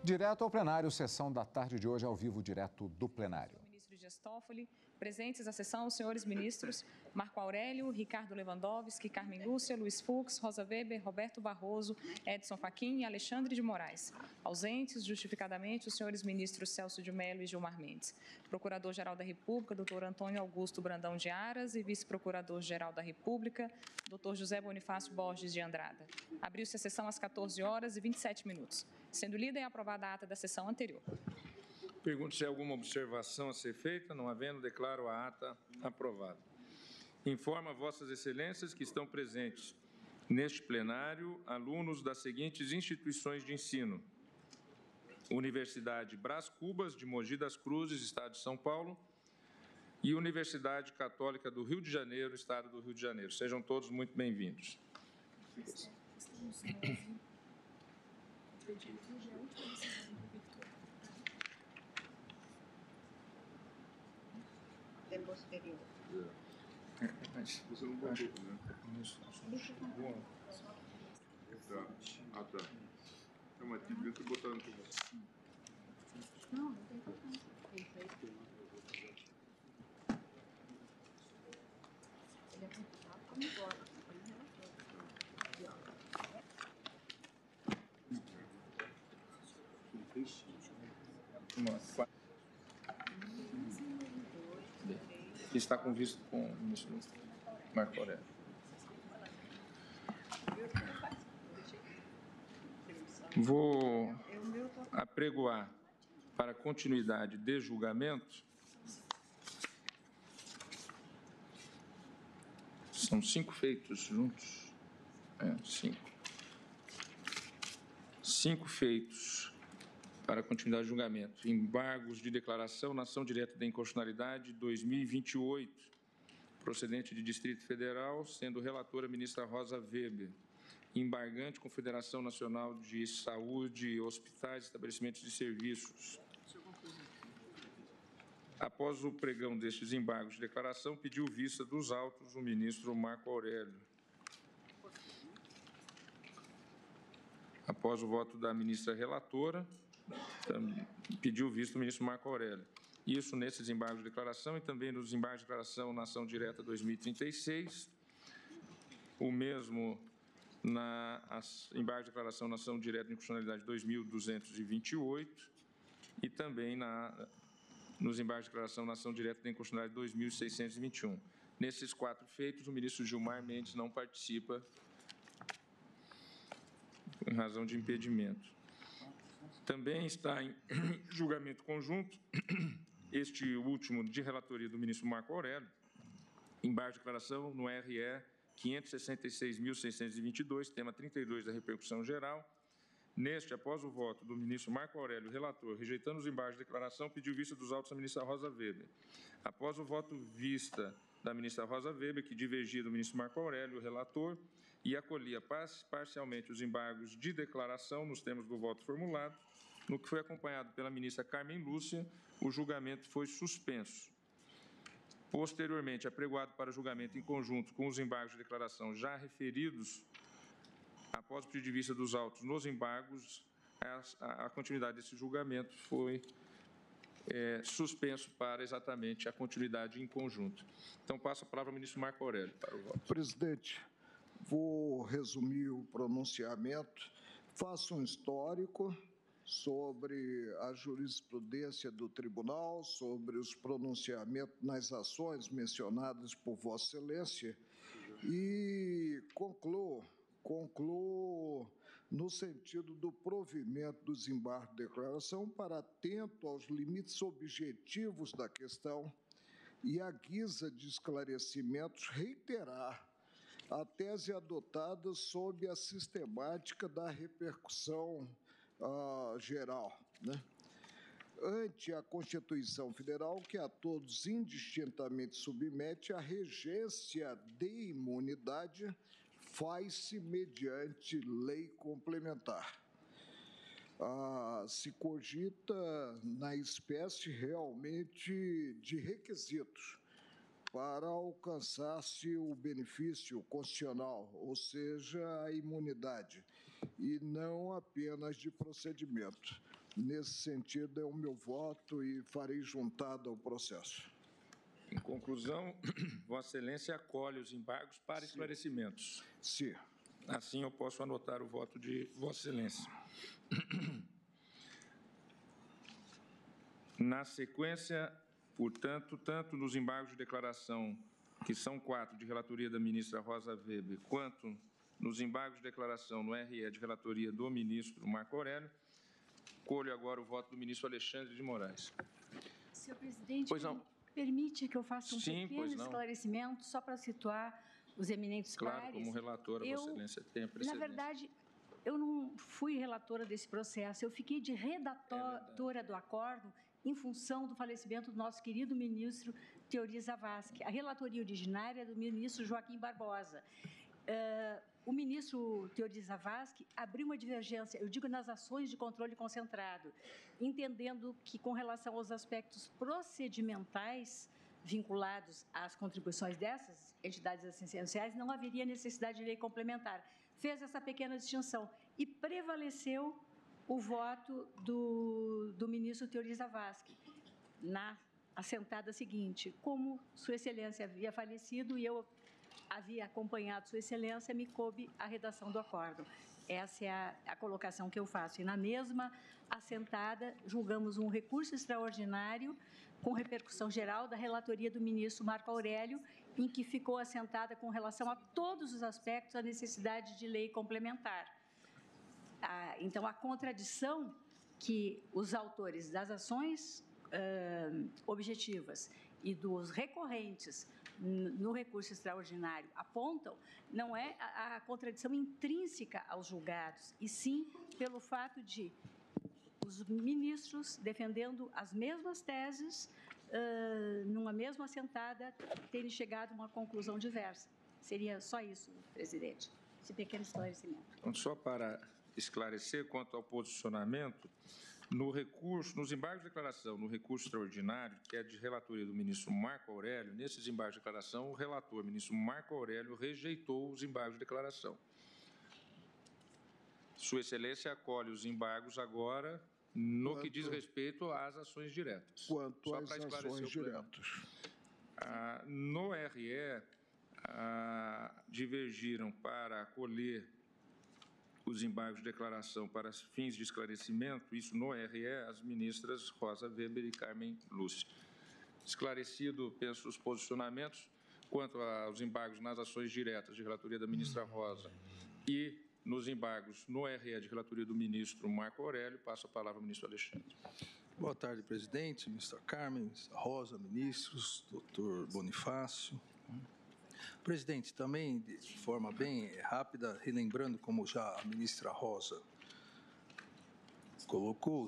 Direto ao plenário, sessão da tarde de hoje ao vivo, direto do plenário. Ministro Dias Toffoli, presentes à sessão, os senhores ministros Marco Aurélio, Ricardo Lewandowski, Carmen Lúcia, Luiz Fux, Rosa Weber, Roberto Barroso, Edson Fachin e Alexandre de Moraes. Ausentes, justificadamente, os senhores ministros Celso de Mello e Gilmar Mendes. Procurador-Geral da República, doutor Antônio Augusto Brandão de Aras e Vice-Procurador-Geral da República, doutor José Bonifácio Borges de Andrada. Abriu-se a sessão às 14h27, sendo lida e aprovada a ata da sessão anterior. Pergunto se há alguma observação a ser feita. Não havendo, declaro a ata aprovada. Informo a Vossas Excelências que estão presentes neste plenário alunos das seguintes instituições de ensino: Universidade Brás Cubas, de Mogi das Cruzes, Estado de São Paulo, e Universidade Católica do Rio de Janeiro, Estado do Rio de Janeiro. Sejam todos muito bem-vindos. É posterior. Mas você não botou, né? Tá. Não, mas devia ter botado no começo. Não, não tem problema. Ele é computado como agora. Está com visto com o ministro Marco Aurélio. Vou apregoar para continuidade de julgamento. São 5 feitos juntos. 5 feitos para continuidade de julgamento. Embargos de declaração na ação direta da inconstitucionalidade 2028, procedente de Distrito Federal, sendo relatora a ministra Rosa Weber. Embargante Confederação Nacional de Saúde, Hospitais e Estabelecimentos de Serviços. Após o pregão destes embargos de declaração, pediu vista dos autos o ministro Marco Aurélio. Após o voto da ministra relatora, pediu visto o ministro Marco Aurélio. Isso nesses embargos de declaração e também nos embargos de declaração na ação direta 2036, o mesmo na embargo de declaração na ação direta de inconstitucionalidade 2228 e também nos embargos de declaração na ação direta de inconstitucionalidade 2621. Nesses 4 feitos, o ministro Gilmar Mendes não participa em razão de impedimento. Também está em julgamento conjunto, este último de relatoria do ministro Marco Aurélio, embargo de declaração no RE 566.622, tema 32 da repercussão geral. Neste, após o voto do ministro Marco Aurélio, relator, rejeitando os embargos de declaração, pediu vista dos autos da ministra Rosa Weber. Após o voto vista da ministra Rosa Weber, que divergia do ministro Marco Aurélio, relator, e acolhia parcialmente os embargos de declaração nos termos do voto formulado, no que foi acompanhado pela ministra Carmen Lúcia, o julgamento foi suspenso. Posteriormente, apregoado para julgamento em conjunto com os embargos de declaração já referidos, após o pedido de vista dos autos nos embargos, a continuidade desse julgamento foi suspenso para exatamente a continuidade em conjunto. Então, passo a palavra ao ministro Marco Aurélio para o voto. Presidente, vou resumir o pronunciamento. Faço um histórico sobre a jurisprudência do tribunal, sobre os pronunciamentos nas ações mencionadas por Vossa Excelência e concluo no sentido do provimento dos embargos de declaração para, atento aos limites objetivos da questão e à guisa de esclarecimentos, reiterar a tese adotada sob a sistemática da repercussão geral, né? Ante a Constituição Federal, que a todos indistintamente submete, a regência de imunidade faz-se mediante lei complementar. Se cogita na espécie realmente de requisitos para alcançar-se o benefício constitucional, ou seja, a imunidade, e não apenas de procedimento. Nesse sentido, é o meu voto e farei juntada ao processo. Em conclusão, Vossa Excelência acolhe os embargos para esclarecimentos. Sim. Assim, eu posso anotar o voto de Vossa Excelência. Na sequência, portanto, tanto nos embargos de declaração, que são 4 de relatoria da ministra Rosa Weber, quanto nos embargos de declaração no RE de relatoria do ministro Marco Aurélio, colho agora o voto do ministro Alexandre de Moraes. Senhor presidente, Pois não. permite que eu faça um Sim, pequeno pois não. esclarecimento, só para situar os eminentes Claro, pares? como relatora, Vossa Excelência tem a precedência. Na verdade, eu não fui relatora desse processo, eu fiquei de redatora do acordo em função do falecimento do nosso querido ministro Teori Zavascki. A relatoria originária é do ministro Joaquim Barbosa. O ministro Teori Zavascki abriu uma divergência, eu digo nas ações de controle concentrado, entendendo que, com relação aos aspectos procedimentais vinculados às contribuições dessas entidades assistenciais, não haveria necessidade de lei complementar. Fez essa pequena distinção e prevaleceu o voto do ministro Teori Zavascki na assentada seguinte: como Sua Excelência havia falecido e eu havia acompanhado Sua Excelência, me coube a redação do acordo. Essa é a colocação que eu faço. E na mesma assentada, julgamos um recurso extraordinário com repercussão geral da relatoria do ministro Marco Aurélio, em que ficou assentada com relação a todos os aspectos a necessidade de lei complementar. Então, a contradição que os autores das ações objetivas e dos recorrentes no recurso extraordinário apontam, não é a contradição intrínseca aos julgados, e sim pelo fato de os ministros, defendendo as mesmas teses, numa mesma assentada, terem chegado a uma conclusão diversa. Seria só isso, presidente, esse pequeno esclarecimento. Então, só para esclarecer quanto ao posicionamento, no recurso, nos embargos de declaração, no recurso extraordinário, que é de relatoria do ministro Marco Aurélio, nesses embargos de declaração, o relator, ministro Marco Aurélio, rejeitou os embargos de declaração. Sua Excelência acolhe os embargos agora no que diz respeito às ações diretas. Quanto às ações diretas. No RE, divergiram para acolher os embargos de declaração para fins de esclarecimento, isso no RE, as ministras Rosa Weber e Carmen Lúcia. Esclarecido, penso, os posicionamentos quanto aos embargos nas ações diretas de relatoria da ministra Rosa e nos embargos no RE de relatoria do ministro Marco Aurélio, passo a palavra ao ministro Alexandre. Boa tarde, presidente, ministra Carmen, ministra Rosa, ministros, doutor Bonifácio. Presidente, também de forma bem rápida, relembrando como já a ministra Rosa colocou,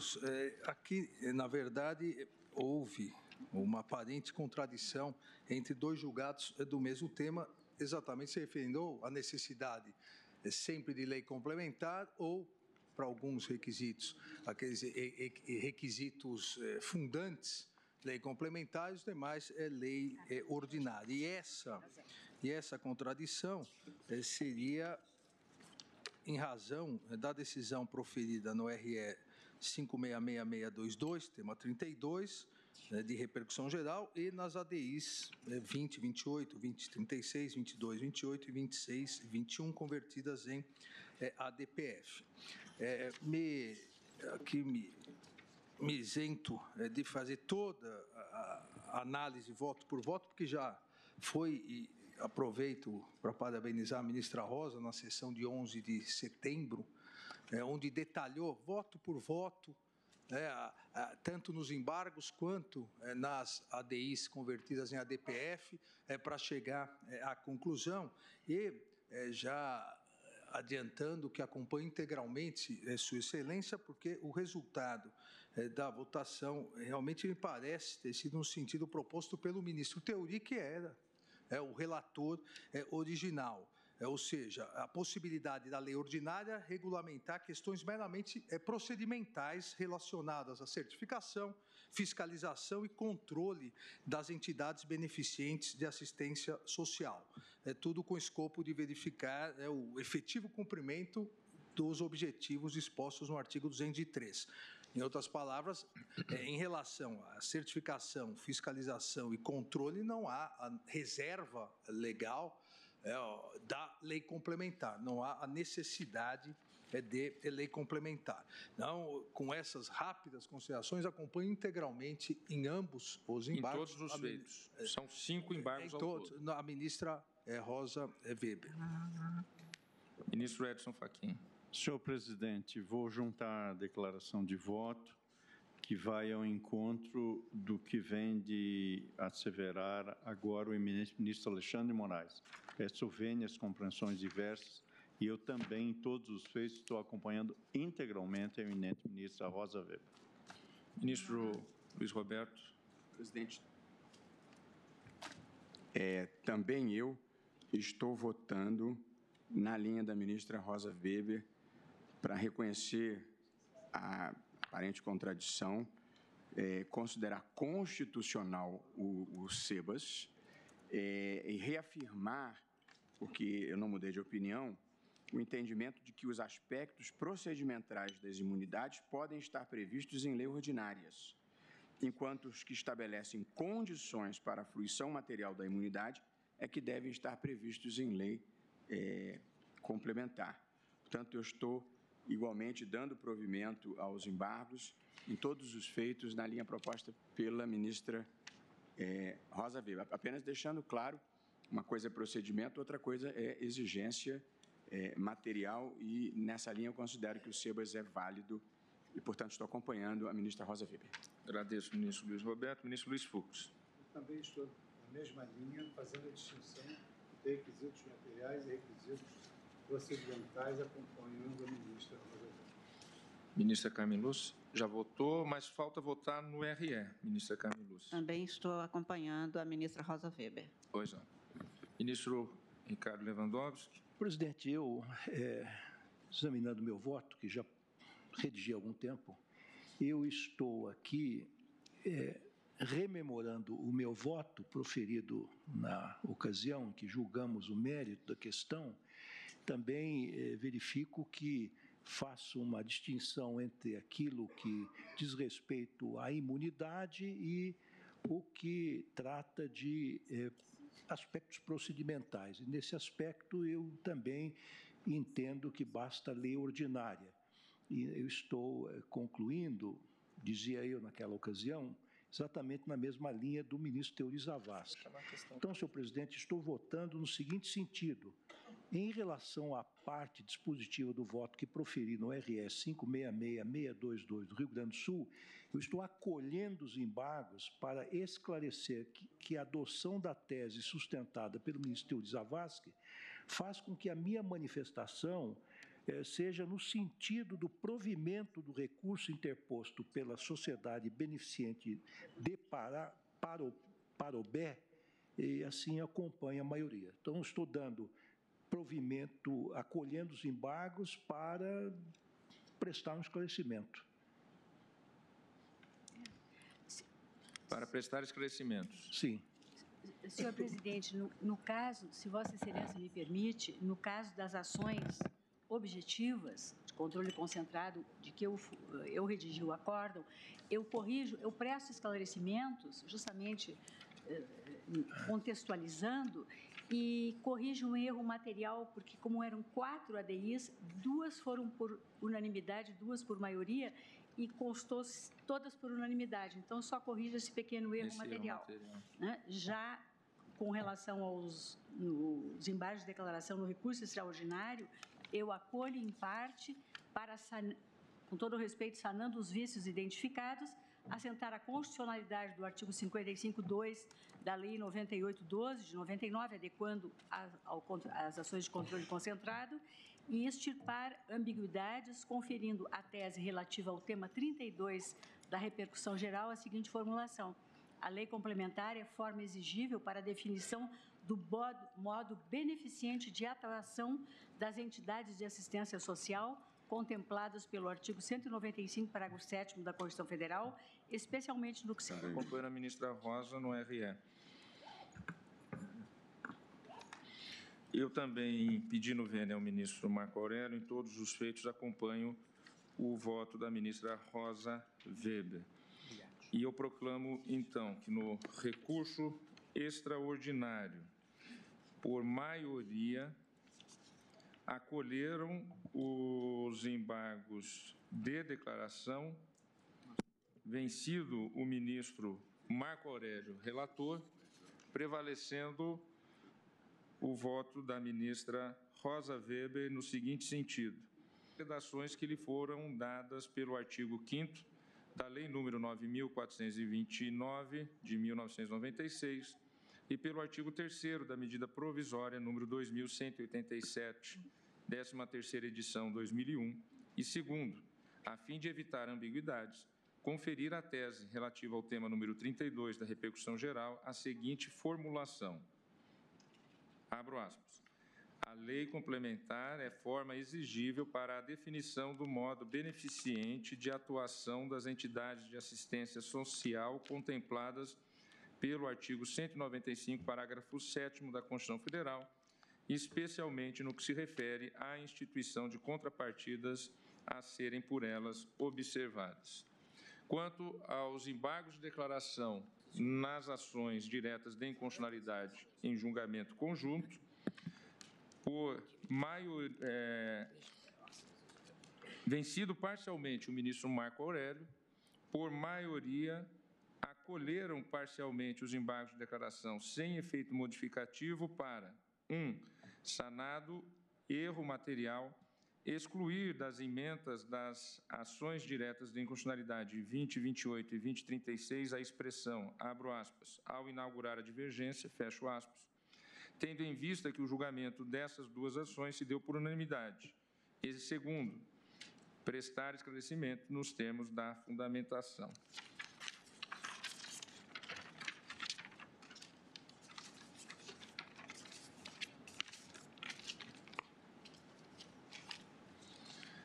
aqui, na verdade, houve uma aparente contradição entre dois julgados do mesmo tema, exatamente se referindo à necessidade sempre de lei complementar ou, para alguns requisitos, aqueles requisitos fundantes, lei complementar, e os demais é lei ordinária. E essa contradição seria em razão da decisão proferida no RE 566622, tema 32, de repercussão geral, e nas ADIs 20, 28, 20, 36, 22, 28 e 26, 21, convertidas em ADPF. Aqui me isento de fazer toda a análise voto por voto, porque já foi, e aproveito para parabenizar a ministra Rosa na sessão de 11 de setembro, onde detalhou voto por voto, tanto nos embargos quanto nas ADIs convertidas em ADPF, para chegar à conclusão. E já adiantando que acompanho integralmente Sua Excelência, porque o resultado da votação realmente me parece ter sido no sentido proposto pelo ministro Teori, que era o relator original. Ou seja, a possibilidade da lei ordinária regulamentar questões meramente procedimentais relacionadas à certificação, fiscalização e controle das entidades beneficentes de assistência social. Tudo com o escopo de verificar o efetivo cumprimento dos objetivos dispostos no artigo 203. Em outras palavras, em relação à certificação, fiscalização e controle, não há a reserva legal da lei complementar, não há a necessidade de lei complementar. Então, com essas rápidas considerações, acompanho integralmente em ambos os embargos. Em todos os feitos. São 5 embargos ao todo. A ministra Rosa Weber. Ministro Edson Fachin. Senhor presidente, vou juntar a declaração de voto que vai ao encontro do que vem de asseverar agora o eminente ministro Alexandre de Moraes. Peço vênias, compreensões diversas, e eu também, em todos os feitos, estou acompanhando integralmente a eminente ministra Rosa Weber. Ministro Luiz Roberto. Presidente, também eu estou votando na linha da ministra Rosa Weber para reconhecer a aparente contradição, considerar constitucional o SEBAS e reafirmar, porque eu não mudei de opinião, o entendimento de que os aspectos procedimentais das imunidades podem estar previstos em leis ordinárias, enquanto os que estabelecem condições para a fruição material da imunidade é que devem estar previstos em lei complementar. Portanto, eu estou igualmente dando provimento aos embargos em todos os feitos na linha proposta pela ministra Rosa Weber. Apenas deixando claro, uma coisa é procedimento, outra coisa é exigência material, e nessa linha eu considero que o SEBAS é válido e, portanto, estou acompanhando a ministra Rosa Weber. Agradeço, ministro Luiz Roberto. Ministro Luiz Fux. Eu também estou na mesma linha, fazendo a distinção de requisitos materiais e requisitos procedimentais, acompanhando a ministra Rosa Weber. Ministra Carmen Lúcia, já votou, mas falta votar no RE. Ministra Carmen Lúcia. Também estou acompanhando a ministra Rosa Weber. Pois não. Ministro Ricardo Lewandowski. Presidente, eu, examinando meu voto, que já redigi há algum tempo, eu estou aqui rememorando o meu voto proferido na ocasião que julgamos o mérito da questão. Também verifico que faço uma distinção entre aquilo que diz respeito à imunidade e o que trata de aspectos procedimentais. E, nesse aspecto, eu também entendo que basta lei ordinária. E eu estou concluindo, dizia eu naquela ocasião, exatamente na mesma linha do ministro Teori Zavascki. Então, senhor presidente, estou votando no seguinte sentido: em relação à parte dispositiva do voto que proferi no RS 566622 do Rio Grande do Sul, eu estou acolhendo os embargos para esclarecer que a adoção da tese sustentada pelo ministro Teori Zavascki faz com que a minha manifestação seja no sentido do provimento do recurso interposto pela sociedade beneficente de Parobé, e assim acompanha a maioria. Então, estou dando provimento, acolhendo os embargos para prestar um esclarecimento. Para prestar esclarecimentos. Sim. Senhor presidente, no caso, se Vossa Excelência me permite, no caso das ações objetivas de controle concentrado de que eu redigi o acórdão, eu corrijo, eu presto esclarecimentos, justamente contextualizando, e corrijo um erro material, porque como eram 4 ADIs, 2 foram por unanimidade, 2 por maioria, e constou todas por unanimidade. Então, só corrijo esse pequeno erro material. Né? Já com relação aos embargos de declaração no recurso extraordinário, eu acolho em parte para, com todo o respeito, sanando os vícios identificados, assentar a constitucionalidade do artigo 55.2 da Lei 98.12 de 99, adequando as ações de controle concentrado, e extirpar ambiguidades, conferindo à tese relativa ao tema 32 da repercussão geral a seguinte formulação: a lei complementar é forma exigível para a definição do modo beneficente de atuação das entidades de assistência social contempladas pelo artigo 195, parágrafo 7º da Constituição Federal, especialmente no que se... Acompanha a ministra Rosa no RE. Eu também, pedindo vênia ao ministro Marco Aurélio, em todos os feitos acompanho o voto da ministra Rosa Weber. E eu proclamo, então, que no recurso extraordinário, por maioria, acolheram os embargos de declaração, vencido o ministro Marco Aurélio, relator, prevalecendo o voto da ministra Rosa Weber no seguinte sentido: redações que lhe foram dadas pelo artigo 5º da Lei nº 9.429, de 1996, e pelo artigo 3º da medida provisória número 2.187, 13ª edição 2001, e segundo, a fim de evitar ambiguidades, conferir à tese relativa ao tema número 32 da repercussão geral a seguinte formulação. Abro aspas. A lei complementar é forma exigível para a definição do modo beneficiente de atuação das entidades de assistência social contempladas pelo artigo 195, parágrafo 7º da Constituição Federal, especialmente no que se refere à instituição de contrapartidas a serem por elas observadas. Quanto aos embargos de declaração nas ações diretas de inconstitucionalidade em julgamento conjunto, vencido parcialmente o ministro Marco Aurélio, por maioria, acolheram parcialmente os embargos de declaração sem efeito modificativo para 1. Sanado erro material, excluir das emendas das ações diretas de inconstitucionalidade 2028 e 2036 a expressão, abro aspas, ao inaugurar a divergência, fecho aspas, tendo em vista que o julgamento dessas duas ações se deu por unanimidade. E segundo, prestar esclarecimento nos termos da fundamentação.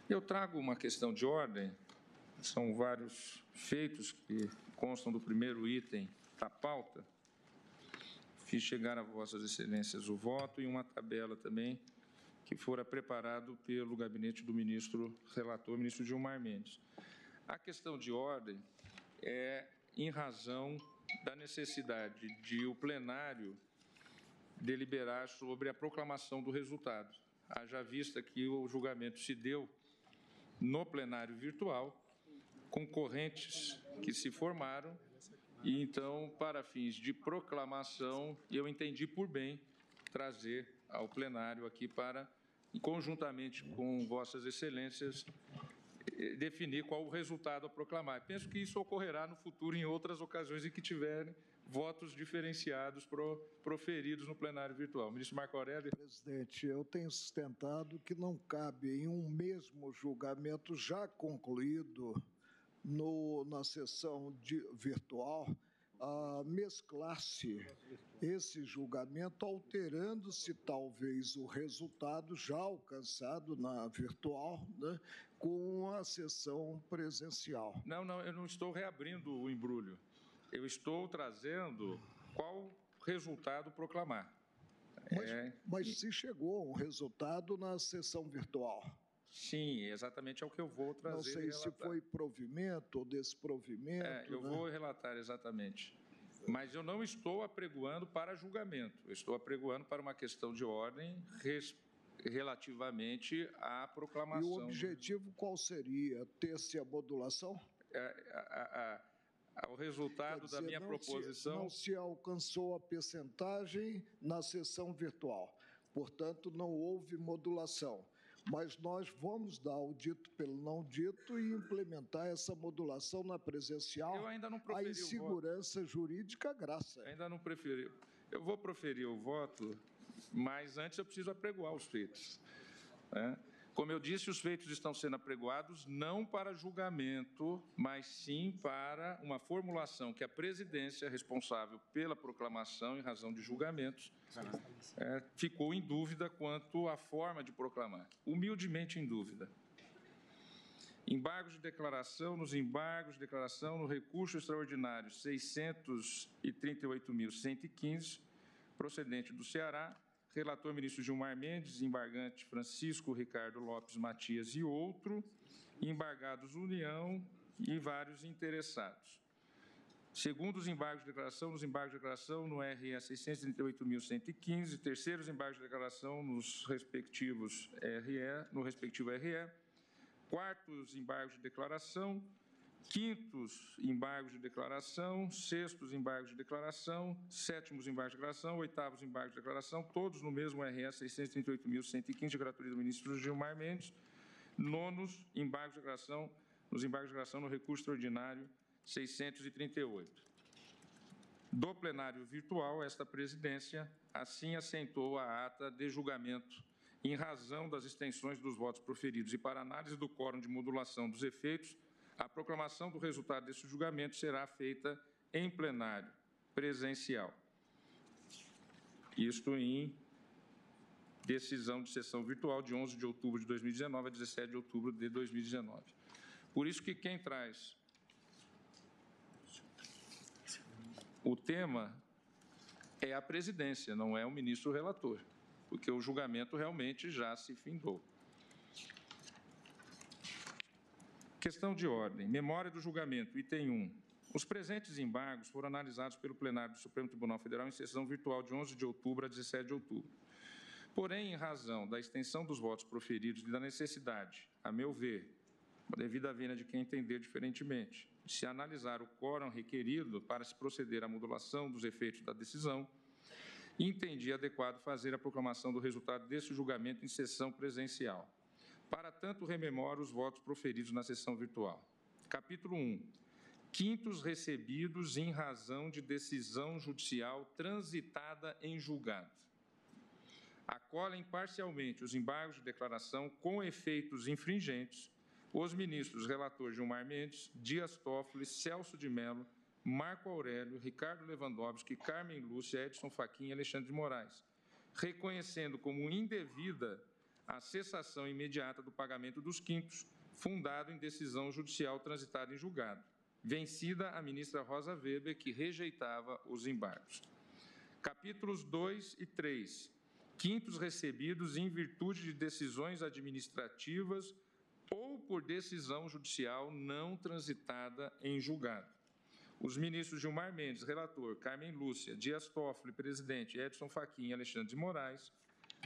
Eu trago uma questão de ordem, são vários feitos que constam do primeiro item da pauta. Fiz chegar a Vossas Excelências o voto e uma tabela também que fora preparado pelo gabinete do ministro relator, ministro Gilmar Mendes. A questão de ordem é em razão da necessidade de o plenário deliberar sobre a proclamação do resultado. Haja vista que o julgamento se deu no plenário virtual, concorrentes que se formaram, e então, para fins de proclamação, eu entendi por bem trazer ao plenário aqui para, conjuntamente com Vossas Excelências, definir qual o resultado a proclamar. Penso que isso ocorrerá no futuro em outras ocasiões em que tiverem votos diferenciados proferidos no plenário virtual. Ministro Marco Aurélio. Presidente, eu tenho sustentado que não cabe em um mesmo julgamento já concluído na sessão virtual mesclar-se esse julgamento, alterando-se talvez o resultado já alcançado na virtual, né, com a sessão presencial. Não, eu não estou reabrindo o embrulho. Eu estou trazendo qual resultado proclamar. Mas se chegou a um resultado na sessão virtual. Sim, exatamente é o que eu vou trazer. Não sei se foi provimento ou desprovimento. Eu vou relatar exatamente. Mas eu não estou apregoando para julgamento. Eu estou apregoando para uma questão de ordem relativamente à proclamação. E o objetivo qual seria? Ter-se a modulação? O resultado da minha proposição. Não se alcançou a percentagem na sessão virtual. Portanto, não houve modulação. Mas nós vamos dar o dito pelo não dito e implementar essa modulação na presencial. Eu ainda não proferi a insegurança jurídica, graça. Ainda não preferi. Eu vou proferir o voto, mas antes eu preciso apregoar os feitos, né? Como eu disse, os feitos estão sendo apregoados não para julgamento, mas sim para uma formulação que a presidência, responsável pela proclamação em razão de julgamentos, ficou em dúvida quanto à forma de proclamar, humildemente em dúvida. Embargos de declaração, nos embargos de declaração, no recurso extraordinário 638.115, procedente do Ceará, relator ministro Gilmar Mendes, embargante Francisco Ricardo Lopes Matias e outro, embargados União e vários interessados. Segundo os embargos de declaração, nos embargos de declaração no RE 638.115, terceiros embargos de declaração nos respectivos no respectivo RE, quartos embargos de declaração, quintos embargos de declaração, sextos embargos de declaração, sétimos embargos de declaração, oitavos embargos de declaração, todos no mesmo RE 638.115, de gratuidade do ministro Gilmar Mendes, nonos embargos de declaração, nos embargos de declaração no recurso extraordinário 638. Do plenário virtual, esta presidência assim assentou a ata de julgamento em razão das extensões dos votos proferidos e para análise do quórum de modulação dos efeitos, a proclamação do resultado desse julgamento será feita em plenário presencial. Isto em decisão de sessão virtual de 11 de outubro de 2019 a 17 de outubro de 2019. Por isso que quem traz o tema é a presidência, não é o ministro relator, porque o julgamento realmente já se findou. Questão de ordem. Memória do julgamento, item 1. Os presentes embargos foram analisados pelo plenário do Supremo Tribunal Federal em sessão virtual de 11 de outubro a 17 de outubro. Porém, em razão da extensão dos votos proferidos e da necessidade, a meu ver, devido à vênia de quem entender diferentemente, de se analisar o quórum requerido para se proceder à modulação dos efeitos da decisão, entendi adequado fazer a proclamação do resultado desse julgamento em sessão presencial. Para tanto, rememoro os votos proferidos na sessão virtual. Capítulo 1. Quintos recebidos em razão de decisão judicial transitada em julgado. Acolhem parcialmente os embargos de declaração com efeitos infringentes os ministros relator Gilmar Mendes, Dias Toffoli, Celso de Mello, Marco Aurélio, Ricardo Lewandowski, Carmen Lúcia, Edson Fachin e Alexandre de Moraes, reconhecendo como indevida a cessação imediata do pagamento dos quintos, fundado em decisão judicial transitada em julgado, vencida a ministra Rosa Weber, que rejeitava os embargos. Capítulos 2 e 3. Quintos recebidos em virtude de decisões administrativas ou por decisão judicial não transitada em julgado. Os ministros Gilmar Mendes, relator, Carmen Lúcia, Dias Toffoli, presidente, Edson Fachin e Alexandre de Moraes,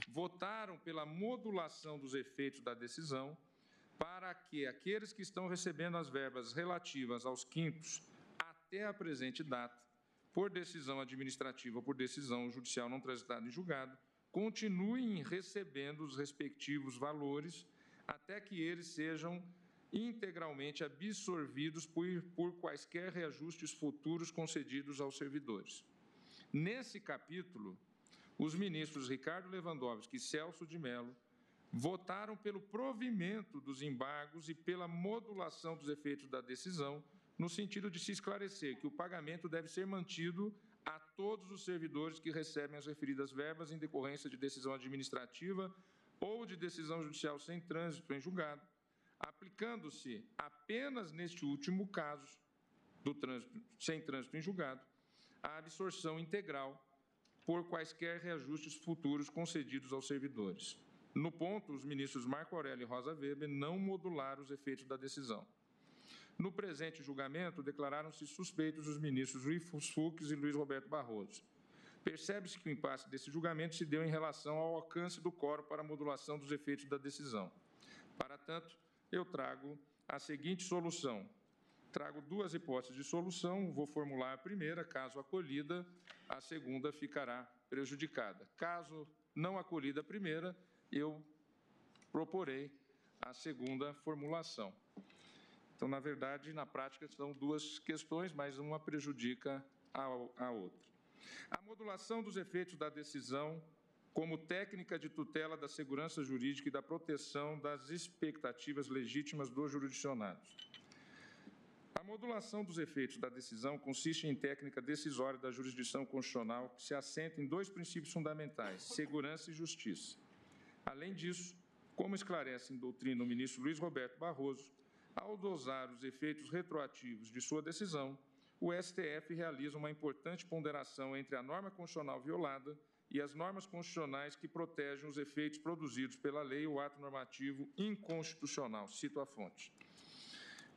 votaram pela modulação dos efeitos da decisão para que aqueles que estão recebendo as verbas relativas aos quintos até a presente data, por decisão administrativa ou por decisão judicial não transitada em julgado, continuem recebendo os respectivos valores até que eles sejam integralmente absorvidos por quaisquer reajustes futuros concedidos aos servidores. Nesse capítulo, os ministros Ricardo Lewandowski e Celso de Mello votaram pelo provimento dos embargos e pela modulação dos efeitos da decisão, no sentido de se esclarecer que o pagamento deve ser mantido a todos os servidores que recebem as referidas verbas em decorrência de decisão administrativa ou de decisão judicial sem trânsito em julgado, aplicando-se apenas neste último caso, sem trânsito em julgado, a absorção integral por quaisquer reajustes futuros concedidos aos servidores. No ponto, os ministros Marco Aurélio e Rosa Weber não modularam os efeitos da decisão. No presente julgamento, declararam-se suspeitos os ministros Luiz Fux e Luiz Roberto Barroso. Percebe-se que o impasse desse julgamento se deu em relação ao alcance do quórum para a modulação dos efeitos da decisão. Para tanto, eu trago a seguinte solução. Trago duas hipóteses de solução, vou formular a primeira, caso acolhida, a segunda ficará prejudicada. Caso não acolhida a primeira, eu proporei a segunda formulação. Então, na verdade, na prática, são duas questões, mas uma prejudica a outra. A modulação dos efeitos da decisão como técnica de tutela da segurança jurídica e da proteção das expectativas legítimas dos jurisdicionados. A modulação dos efeitos da decisão consiste em técnica decisória da jurisdição constitucional que se assenta em dois princípios fundamentais, segurança e justiça. Além disso, como esclarece em doutrina o ministro Luiz Roberto Barroso, ao dosar os efeitos retroativos de sua decisão, o STF realiza uma importante ponderação entre a norma constitucional violada e as normas constitucionais que protegem os efeitos produzidos pela lei ou ato normativo inconstitucional. Cito a fonte.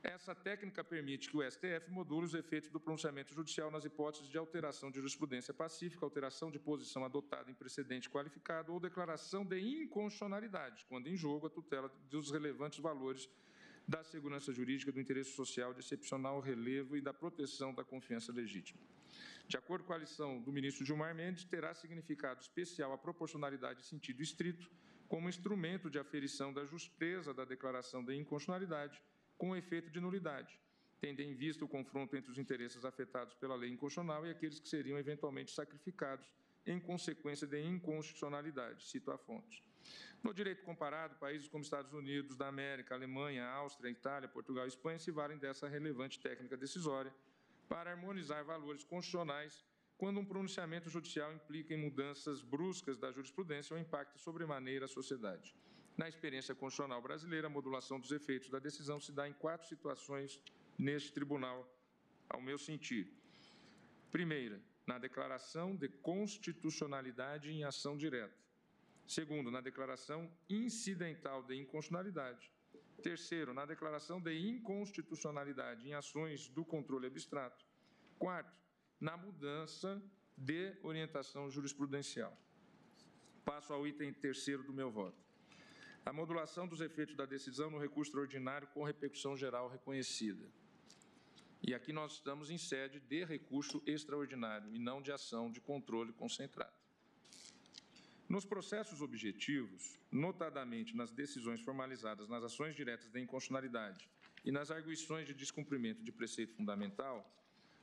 Essa técnica permite que o STF module os efeitos do pronunciamento judicial nas hipóteses de alteração de jurisprudência pacífica, alteração de posição adotada em precedente qualificado ou declaração de inconstitucionalidade, quando em jogo a tutela dos relevantes valores da segurança jurídica, do interesse social de excepcional relevo e da proteção da confiança legítima. De acordo com a lição do ministro Gilmar Mendes, terá significado especial a proporcionalidade em sentido estrito como instrumento de aferição da justeza da declaração de inconstitucionalidade com efeito de nulidade, tendo em vista o confronto entre os interesses afetados pela lei inconstitucional e aqueles que seriam eventualmente sacrificados em consequência de inconstitucionalidade. Cito a fonte. No direito comparado, países como Estados Unidos da América, Alemanha, Áustria, Itália, Portugal e Espanha se valem dessa relevante técnica decisória para harmonizar valores constitucionais quando um pronunciamento judicial implica em mudanças bruscas da jurisprudência ou impacta sobremaneira a sociedade. Na experiência constitucional brasileira, a modulação dos efeitos da decisão se dá em 4 situações neste tribunal, ao meu sentir. Primeira, na declaração de constitucionalidade em ação direta. Segundo, na declaração incidental de inconstitucionalidade. Terceiro, na declaração de inconstitucionalidade em ações do controle abstrato. Quarto, na mudança de orientação jurisprudencial. Passo ao item terceiro do meu voto. A modulação dos efeitos da decisão no recurso extraordinário com repercussão geral reconhecida. E aqui nós estamos em sede de recurso extraordinário e não de ação de controle concentrado. Nos processos objetivos, notadamente nas decisões formalizadas nas ações diretas de inconstitucionalidade e nas arguições de descumprimento de preceito fundamental,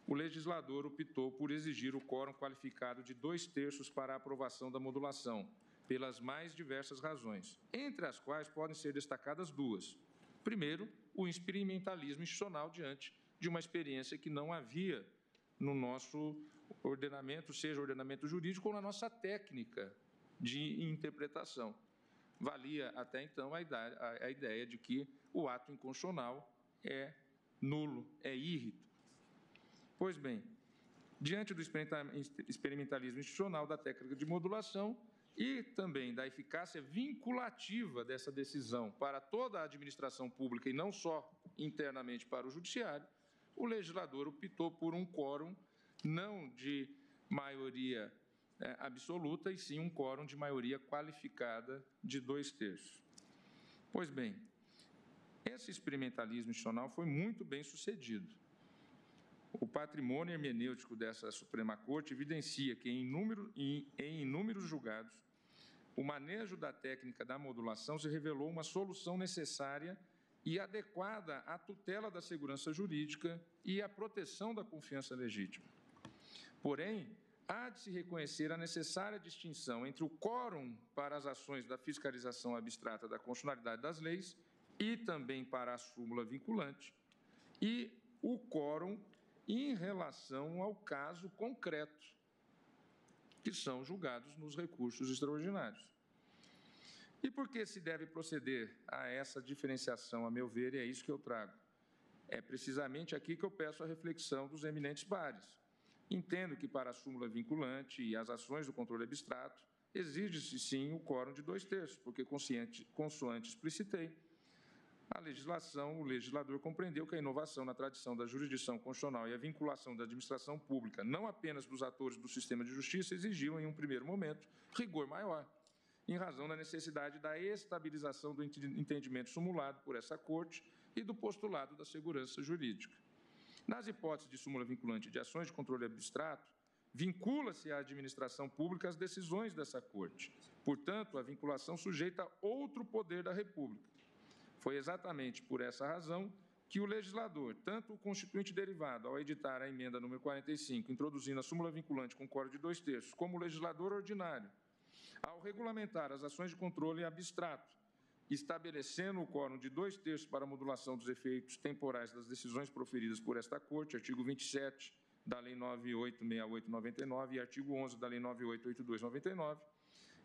o legislador optou por exigir o quórum qualificado de 2/3 para a aprovação da modulação, pelas mais diversas razões, entre as quais podem ser destacadas 2. Primeiro, o experimentalismo institucional diante de uma experiência que não havia no nosso ordenamento, seja ordenamento jurídico ou na nossa técnica de interpretação. Valia até então a ideia de que o ato inconstitucional é nulo, é írrito. Pois bem, diante do experimentalismo institucional da técnica de modulação e também da eficácia vinculativa dessa decisão para toda a administração pública e não só internamente para o judiciário, o legislador optou por um quórum não de maioria absoluta, e sim um quórum de maioria qualificada de 2/3. Pois bem, esse experimentalismo institucional foi muito bem sucedido. O patrimônio hermenêutico dessa Suprema Corte evidencia que, em inúmeros julgados, o manejo da técnica da modulação se revelou uma solução necessária e adequada à tutela da segurança jurídica e à proteção da confiança legítima. Porém, há de se reconhecer a necessária distinção entre o quórum para as ações da fiscalização abstrata da constitucionalidade das leis e também para a súmula vinculante e o quórum em relação ao caso concreto, que são julgados nos recursos extraordinários. E por que se deve proceder a essa diferenciação, a meu ver, e é isso que eu trago? É precisamente aqui que eu peço a reflexão dos eminentes pares. Entendo que para a súmula vinculante e as ações do controle abstrato, exige-se sim o quórum de 2/3, porque consoante explicitei, a legislação, o legislador compreendeu que a inovação na tradição da jurisdição constitucional e a vinculação da administração pública, não apenas dos atores do sistema de justiça, exigiam, em um primeiro momento, rigor maior, em razão da necessidade da estabilização do entendimento sumulado por essa Corte e do postulado da segurança jurídica. Nas hipóteses de súmula vinculante de ações de controle abstrato, vincula-se à administração pública as decisões dessa Corte. Portanto, a vinculação sujeita outro poder da República. Foi exatamente por essa razão que o legislador, tanto o constituinte derivado, ao editar a emenda número 45, introduzindo a súmula vinculante com quórum de 2/3, como o legislador ordinário, ao regulamentar as ações de controle abstrato, estabelecendo o quórum de 2/3 para a modulação dos efeitos temporais das decisões proferidas por esta Corte, artigo 27 da Lei 9868/99 e artigo 11 da Lei 9882/99,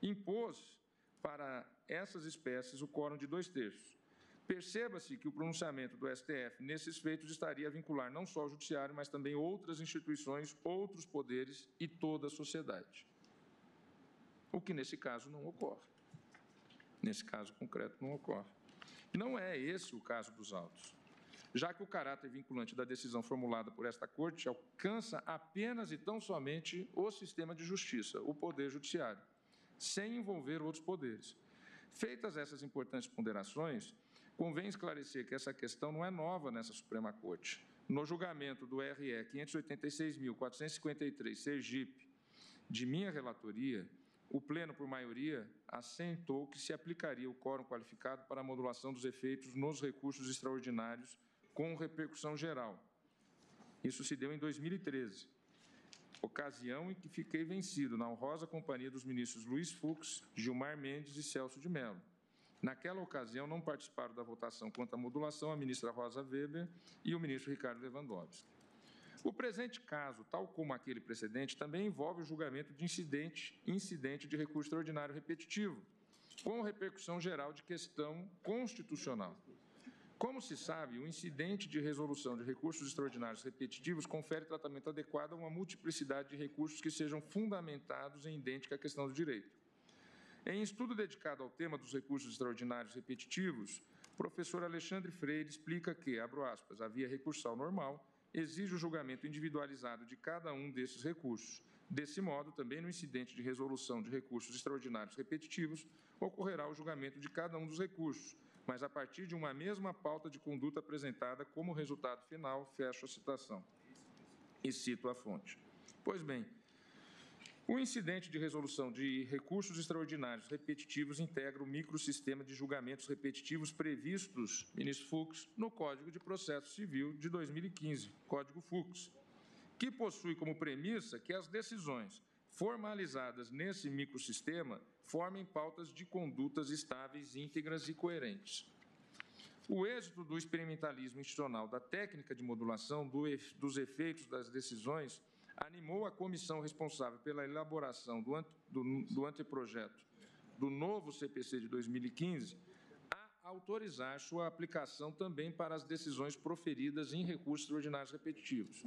impôs para essas espécies o quórum de 2/3. Perceba-se que o pronunciamento do STF nesses feitos estaria a vincular não só o Judiciário, mas também outras instituições, outros poderes e toda a sociedade. O que, nesse caso, não ocorre. Nesse caso concreto, não ocorre. Não é esse o caso dos autos. já que o caráter vinculante da decisão formulada por esta Corte alcança apenas e tão somente o sistema de justiça, o Poder Judiciário, sem envolver outros poderes. Feitas essas importantes ponderações, convém esclarecer que essa questão não é nova nessa Suprema Corte. No julgamento do RE 586.453, Sergipe, de minha relatoria, o Pleno, por maioria, assentou que se aplicaria o quórum qualificado para a modulação dos efeitos nos recursos extraordinários com repercussão geral. Isso se deu em 2013, ocasião em que fiquei vencido na honrosa companhia dos ministros Luiz Fux, Gilmar Mendes e Celso de Mello. Naquela ocasião, não participaram da votação quanto à modulação a ministra Rosa Weber e o ministro Ricardo Lewandowski. O presente caso, tal como aquele precedente, também envolve o julgamento de incidente de recurso extraordinário repetitivo, com repercussão geral de questão constitucional. Como se sabe, o incidente de resolução de recursos extraordinários repetitivos confere tratamento adequado a uma multiplicidade de recursos que sejam fundamentados em idêntica questão do direito. Em estudo dedicado ao tema dos recursos extraordinários repetitivos, o professor Alexandre Freire explica que, abro aspas, a via recursal normal exige o julgamento individualizado de cada um desses recursos. Desse modo, também no incidente de resolução de recursos extraordinários repetitivos, ocorrerá o julgamento de cada um dos recursos, mas a partir de uma mesma pauta de conduta apresentada como resultado final, fecho a citação. E cito a fonte. Pois bem, o incidente de resolução de recursos extraordinários repetitivos integra o microsistema de julgamentos repetitivos previstos, ministro Fux, no Código de Processo Civil de 2015, Código Fux, que possui como premissa que as decisões formalizadas nesse microsistema formem pautas de condutas estáveis, íntegras e coerentes. O êxito do experimentalismo institucional da técnica de modulação dos efeitos das decisões animou a comissão responsável pela elaboração do anteprojeto do novo CPC de 2015 a autorizar sua aplicação também para as decisões proferidas em recursos extraordinários repetitivos.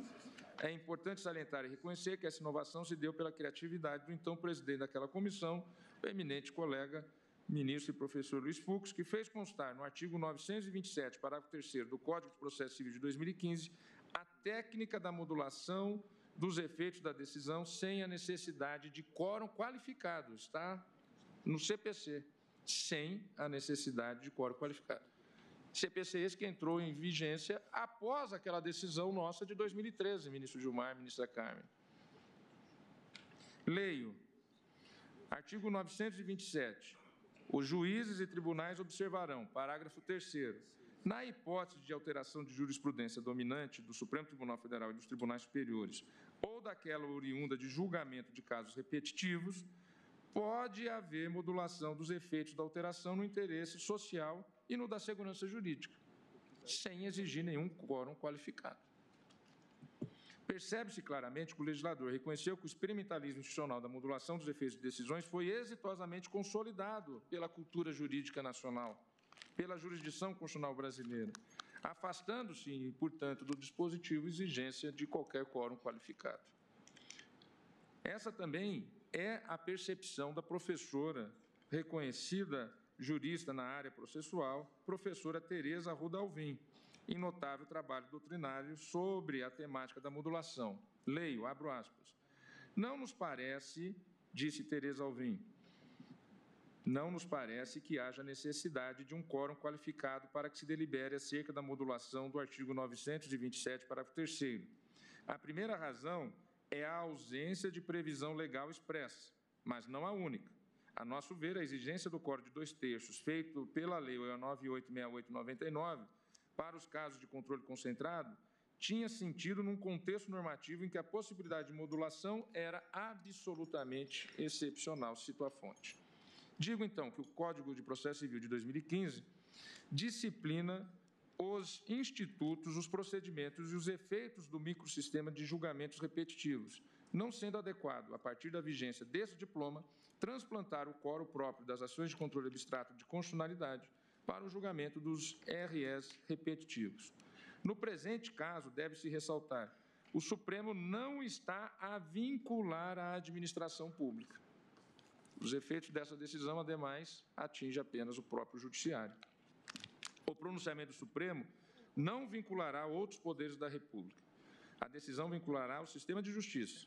É importante salientar e reconhecer que essa inovação se deu pela criatividade do então presidente daquela comissão, o eminente colega ministro e professor Luiz Fux, que fez constar no artigo 927, parágrafo 3º do Código de Processo Civil de 2015, a técnica da modulação dos efeitos da decisão sem a necessidade de quórum qualificado. Está no CPC, sem a necessidade de quórum qualificado. CPC esse que entrou em vigência após aquela decisão nossa de 2013, ministro Gilmar, ministra Carmen. Leio. Artigo 927. Os juízes e tribunais observarão, parágrafo 3º, na hipótese de alteração de jurisprudência dominante do Supremo Tribunal Federal e dos tribunais superiores ou daquela oriunda de julgamento de casos repetitivos, pode haver modulação dos efeitos da alteração no interesse social e no da segurança jurídica, sem exigir nenhum quórum qualificado. Percebe-se claramente que o legislador reconheceu que o experimentalismo institucional da modulação dos efeitos de decisões foi exitosamente consolidado pela cultura jurídica nacional, pela jurisdição constitucional brasileira, afastando-se, portanto, do dispositivo exigência de qualquer quórum qualificado. Essa também é a percepção da professora reconhecida jurista na área processual, professora Tereza Arruda Alvim, em notável trabalho doutrinário sobre a temática da modulação. Leio, abro aspas. Não nos parece, disse Tereza Alvim, não nos parece que haja necessidade de um quórum qualificado para que se delibere acerca da modulação do artigo 927, parágrafo 3º. A primeira razão é a ausência de previsão legal expressa, mas não a única. A nosso ver, a exigência do quórum de 2/3, feito pela Lei 9868/99, para os casos de controle concentrado, tinha sentido num contexto normativo em que a possibilidade de modulação era absolutamente excepcional, cito a fonte. Digo, então, que o Código de Processo Civil de 2015 disciplina os institutos, os procedimentos e os efeitos do microsistema de julgamentos repetitivos, não sendo adequado, a partir da vigência desse diploma, transplantar o quórum próprio das ações de controle abstrato de constitucionalidade para o julgamento dos REs repetitivos. No presente caso, deve-se ressaltar, o Supremo não está a vincular a administração pública. Os efeitos dessa decisão, ademais, atingem apenas o próprio Judiciário. O pronunciamento do Supremo não vinculará outros poderes da República. A decisão vinculará o sistema de justiça.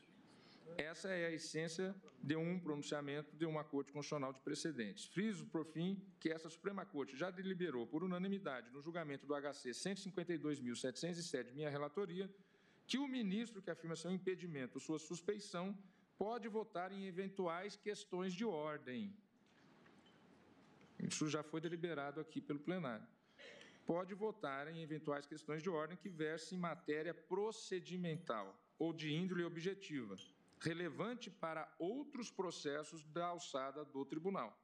Essa é a essência de um pronunciamento de uma Corte Constitucional de precedentes. Friso, por fim, que essa Suprema Corte já deliberou por unanimidade no julgamento do HC 152.707, minha relatoria, que o ministro que afirma seu impedimento ou sua suspeição pode votar em eventuais questões de ordem. Isso já foi deliberado aqui pelo plenário. Pode votar em eventuais questões de ordem que versem em matéria procedimental ou de índole objetiva, relevante para outros processos da alçada do tribunal.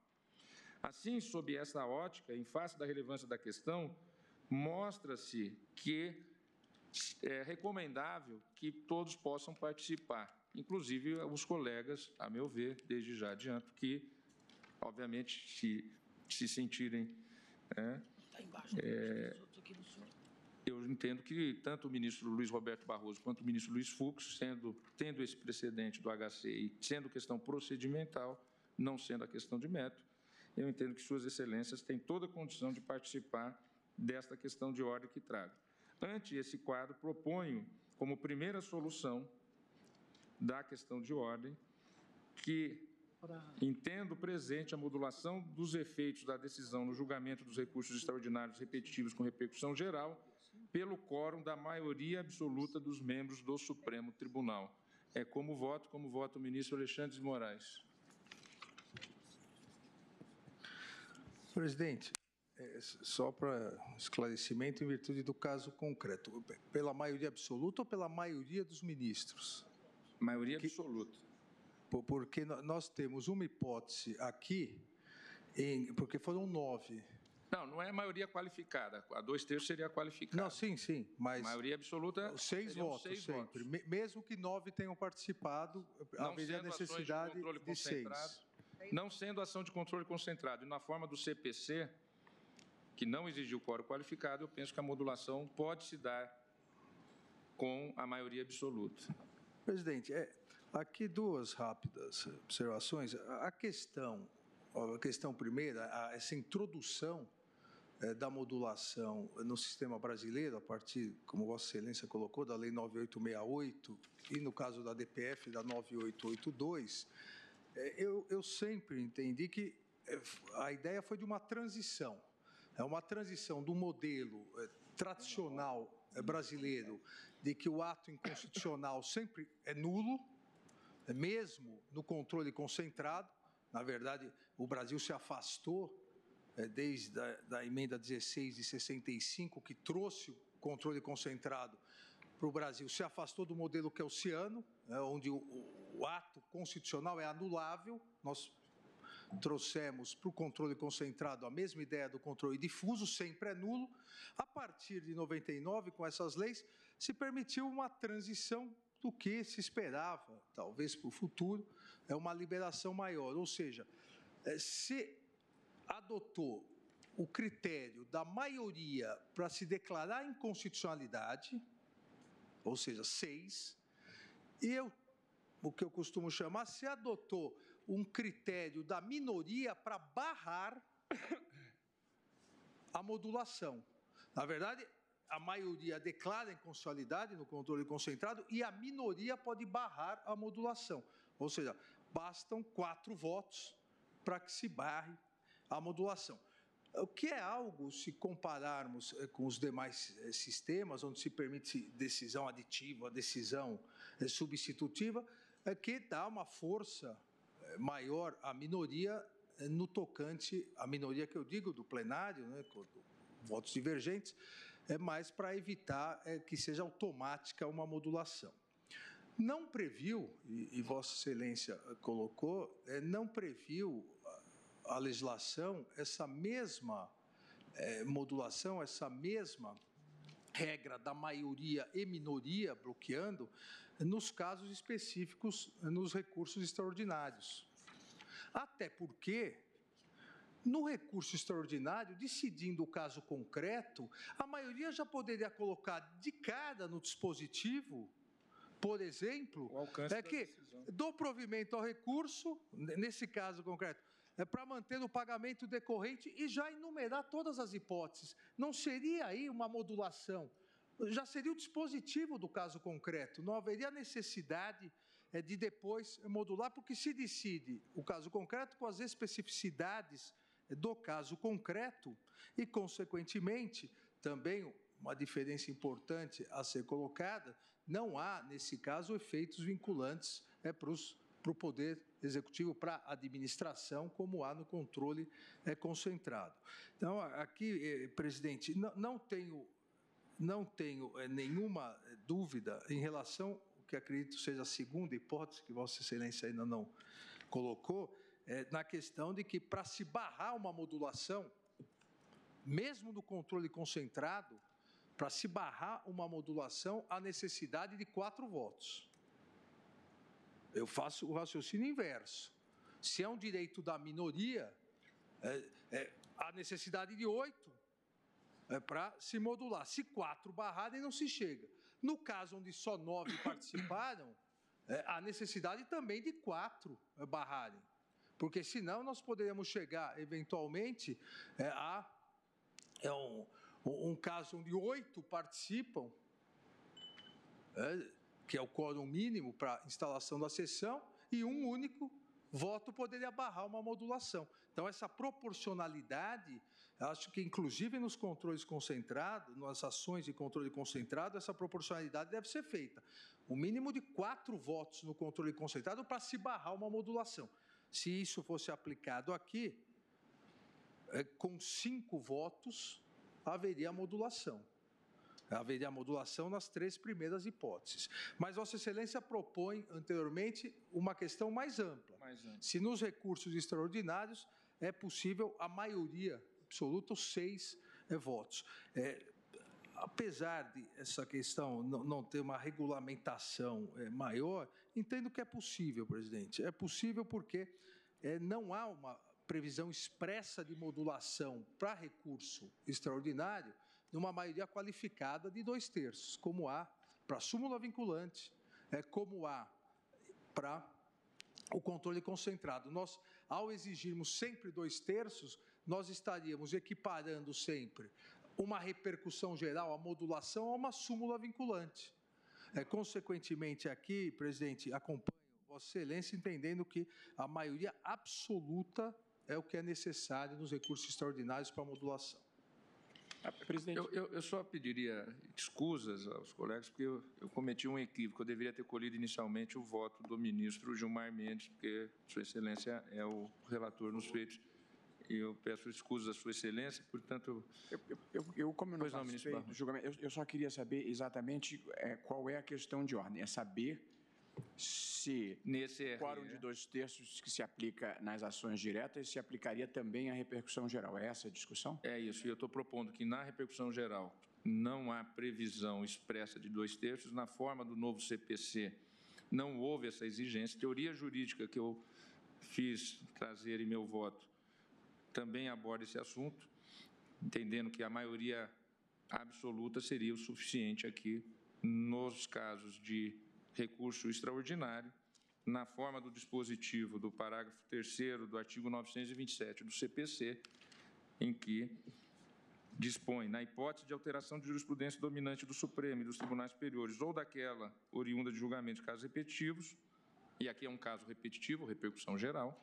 Assim, sob essa ótica, em face da relevância da questão, mostra-se que é recomendável que todos possam participar, inclusive os colegas, a meu ver, desde já adianto, que, obviamente, se sentirem... eu entendo que tanto o ministro Luiz Roberto Barroso quanto o ministro Luiz Fux, tendo esse precedente do HC e sendo questão procedimental, não sendo a questão de método, eu entendo que suas excelências têm toda a condição de participar desta questão de ordem que trago. Ante esse quadro, proponho, como primeira solução da questão de ordem, que entendo presente a modulação dos efeitos da decisão no julgamento dos recursos extraordinários repetitivos com repercussão geral pelo quórum da maioria absoluta dos membros do Supremo Tribunal. Como voto o ministro Alexandre de Moraes. Presidente, só para esclarecimento, em virtude do caso concreto, pela maioria absoluta ou pela maioria dos ministros? Maioria absoluta. Porque nós temos uma hipótese aqui, porque foram 9. Não é maioria qualificada. A 2/3 seria qualificada. Não, sim, mas... Maioria absoluta... 6 votos sempre. Votos. Mesmo que 9 tenham participado, haveria necessidade de 6. Não sendo ação de controle concentrado. E na forma do CPC, que não exigiu quórum qualificado, eu penso que a modulação pode se dar com a maioria absoluta. Presidente, aqui duas rápidas observações. A questão primeira, essa introdução da modulação no sistema brasileiro, a partir, como Vossa Excelência colocou, da Lei 9868 e, no caso da DPF, da 9882, eu sempre entendi que a ideia foi de uma transição. É uma transição do modelo tradicional brasileiro, de que o ato inconstitucional sempre é nulo, mesmo no controle concentrado. Na verdade, o Brasil se afastou desde a emenda 16 de 65, que trouxe o controle concentrado para o Brasil, se afastou do modelo keyssiano, onde o ato constitucional é anulável. Nós trouxemos para o controle concentrado a mesma ideia do controle difuso, sempre é nulo. A partir de 99, com essas leis, se permitiu uma transição do que se esperava, talvez para o futuro, uma liberação maior. Ou seja, se adotou o critério da maioria para se declarar inconstitucionalidade, ou seja, 6, e o que eu costumo chamar, se adotou um critério da minoria para barrar a modulação. Na verdade, a maioria declara inconstitucionalidade no controle concentrado e a minoria pode barrar a modulação. Ou seja, bastam 4 votos para que se barre a modulação. O que é algo, se compararmos com os demais sistemas, onde se permite decisão aditiva, decisão substitutiva, que dá uma força maior à minoria no tocante, a minoria que eu digo do plenário, com votos divergentes, mas para evitar que seja automática uma modulação. Não previu, e Vossa Excelência colocou, não previu a legislação essa mesma modulação, essa mesma regra da maioria e minoria bloqueando nos casos específicos nos recursos extraordinários. Até porque, no recurso extraordinário, decidindo o caso concreto, a maioria já poderia colocar de cara no dispositivo, por exemplo, que dou provimento ao recurso, nesse caso concreto, para manter o pagamento decorrente e já enumerar todas as hipóteses. Não seria aí uma modulação, já seria o dispositivo do caso concreto, não haveria necessidade de depois modular, porque se decide o caso concreto com as especificidades do caso concreto e, consequentemente, também uma diferença importante a ser colocada, não há, nesse caso, efeitos vinculantes para o Poder Executivo, para a administração, como há no controle concentrado. Então, aqui, presidente, não tenho nenhuma dúvida em relação ao que acredito seja a segunda hipótese, que Vossa Excelência ainda não colocou, na questão de que, para se barrar uma modulação, mesmo no controle concentrado, para se barrar uma modulação, há necessidade de 4 votos. Eu faço o raciocínio inverso. Se é um direito da minoria, há necessidade de 8 para se modular. Se 4 barrarem, não se chega. No caso onde só 9 participaram, há necessidade também de 4 barrarem. Porque senão nós poderíamos chegar, eventualmente, a um caso onde 8 participam, que é o quórum mínimo para a instalação da sessão, e um único voto poderia barrar uma modulação. Então, essa proporcionalidade, acho que, inclusive, nos controles concentrados, nas ações de controle concentrado, essa proporcionalidade deve ser feita. O mínimo de 4 votos no controle concentrado para se barrar uma modulação. Se isso fosse aplicado aqui, com 5 votos, haveria modulação. Haveria modulação nas 3 primeiras hipóteses. Mas Vossa Excelência propõe, anteriormente, uma questão mais ampla. Se nos recursos extraordinários é possível a maioria absoluta, os 6 votos. Apesar de essa questão não ter uma regulamentação maior, entendo que é possível, presidente. É possível porque não há uma previsão expressa de modulação para recurso extraordinário numa maioria qualificada de 2/3, como há para a súmula vinculante, como há para o controle concentrado. Nós, ao exigirmos sempre 2/3, nós estaríamos equiparando sempre uma repercussão geral, a modulação, a uma súmula vinculante. Consequentemente, aqui, presidente, acompanho Vossa Excelência, entendendo que a maioria absoluta é o que é necessário nos recursos extraordinários para a modulação. Presidente, eu só pediria escusas aos colegas, porque eu cometi um equívoco. Eu deveria ter colhido inicialmente o voto do ministro Gilmar Mendes, porque Sua Excelência é o relator nos feitos. E eu peço escusas à Sua Excelência, portanto... Como eu não participei do julgamento, eu só queria saber exatamente qual é a questão de ordem. É saber se o quórum de 2/3 que se aplica nas ações diretas se aplicaria também à repercussão geral. É essa a discussão? É isso, e eu estou propondo que na repercussão geral não há previsão expressa de 2/3, na forma do novo CPC não houve essa exigência. Teoria jurídica que eu fiz trazer em meu voto também aborda esse assunto, entendendo que a maioria absoluta seria o suficiente aqui nos casos de recurso extraordinário, na forma do dispositivo do parágrafo 3º do artigo 927 do CPC, em que dispõe, na hipótese de alteração de jurisprudência dominante do Supremo e dos tribunais superiores ou daquela oriunda de julgamento de casos repetitivos, e aqui é um caso repetitivo, repercussão geral,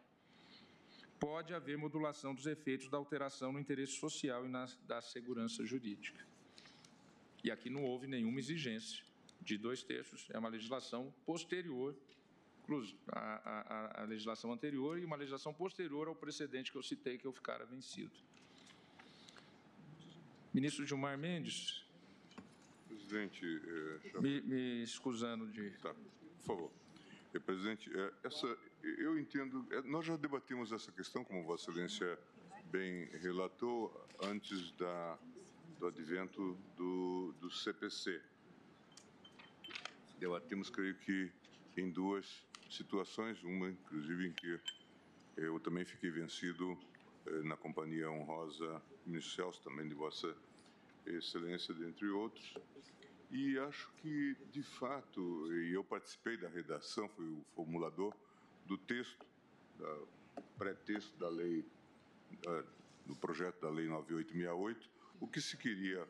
pode haver modulação dos efeitos da alteração no interesse social e da segurança jurídica. E aqui não houve nenhuma exigência de 2/3, é uma legislação posterior à legislação anterior e uma legislação posterior ao precedente que eu citei, que eu ficara vencido. Ministro Gilmar Mendes. Presidente... Me escusando de... Tá, por favor. Presidente, eu entendo... Nós já debatemos essa questão, como Vossa Excelência bem relatou, antes do advento do CPC. Debatemos, creio que, em 2 situações, uma, inclusive, em que eu também fiquei vencido na companhia honrosa do ministro Celso, também de Vossa Excelência, dentre outros. E acho que, de fato, e eu participei da redação, fui o formulador do texto pretexto da lei, do projeto da Lei 9868, o que se queria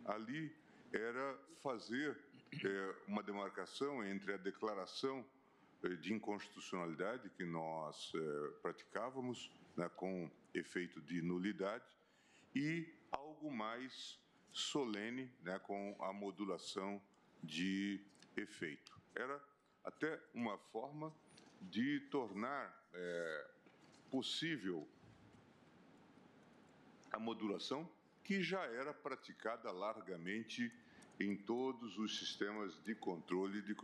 ali era fazer uma demarcação entre a declaração de inconstitucionalidade que nós praticávamos, né, com efeito de nulidade, e algo mais solene, né, com a modulação de efeito. Era até uma forma de tornar possível a modulação que já era praticada largamente em todos os sistemas de controle de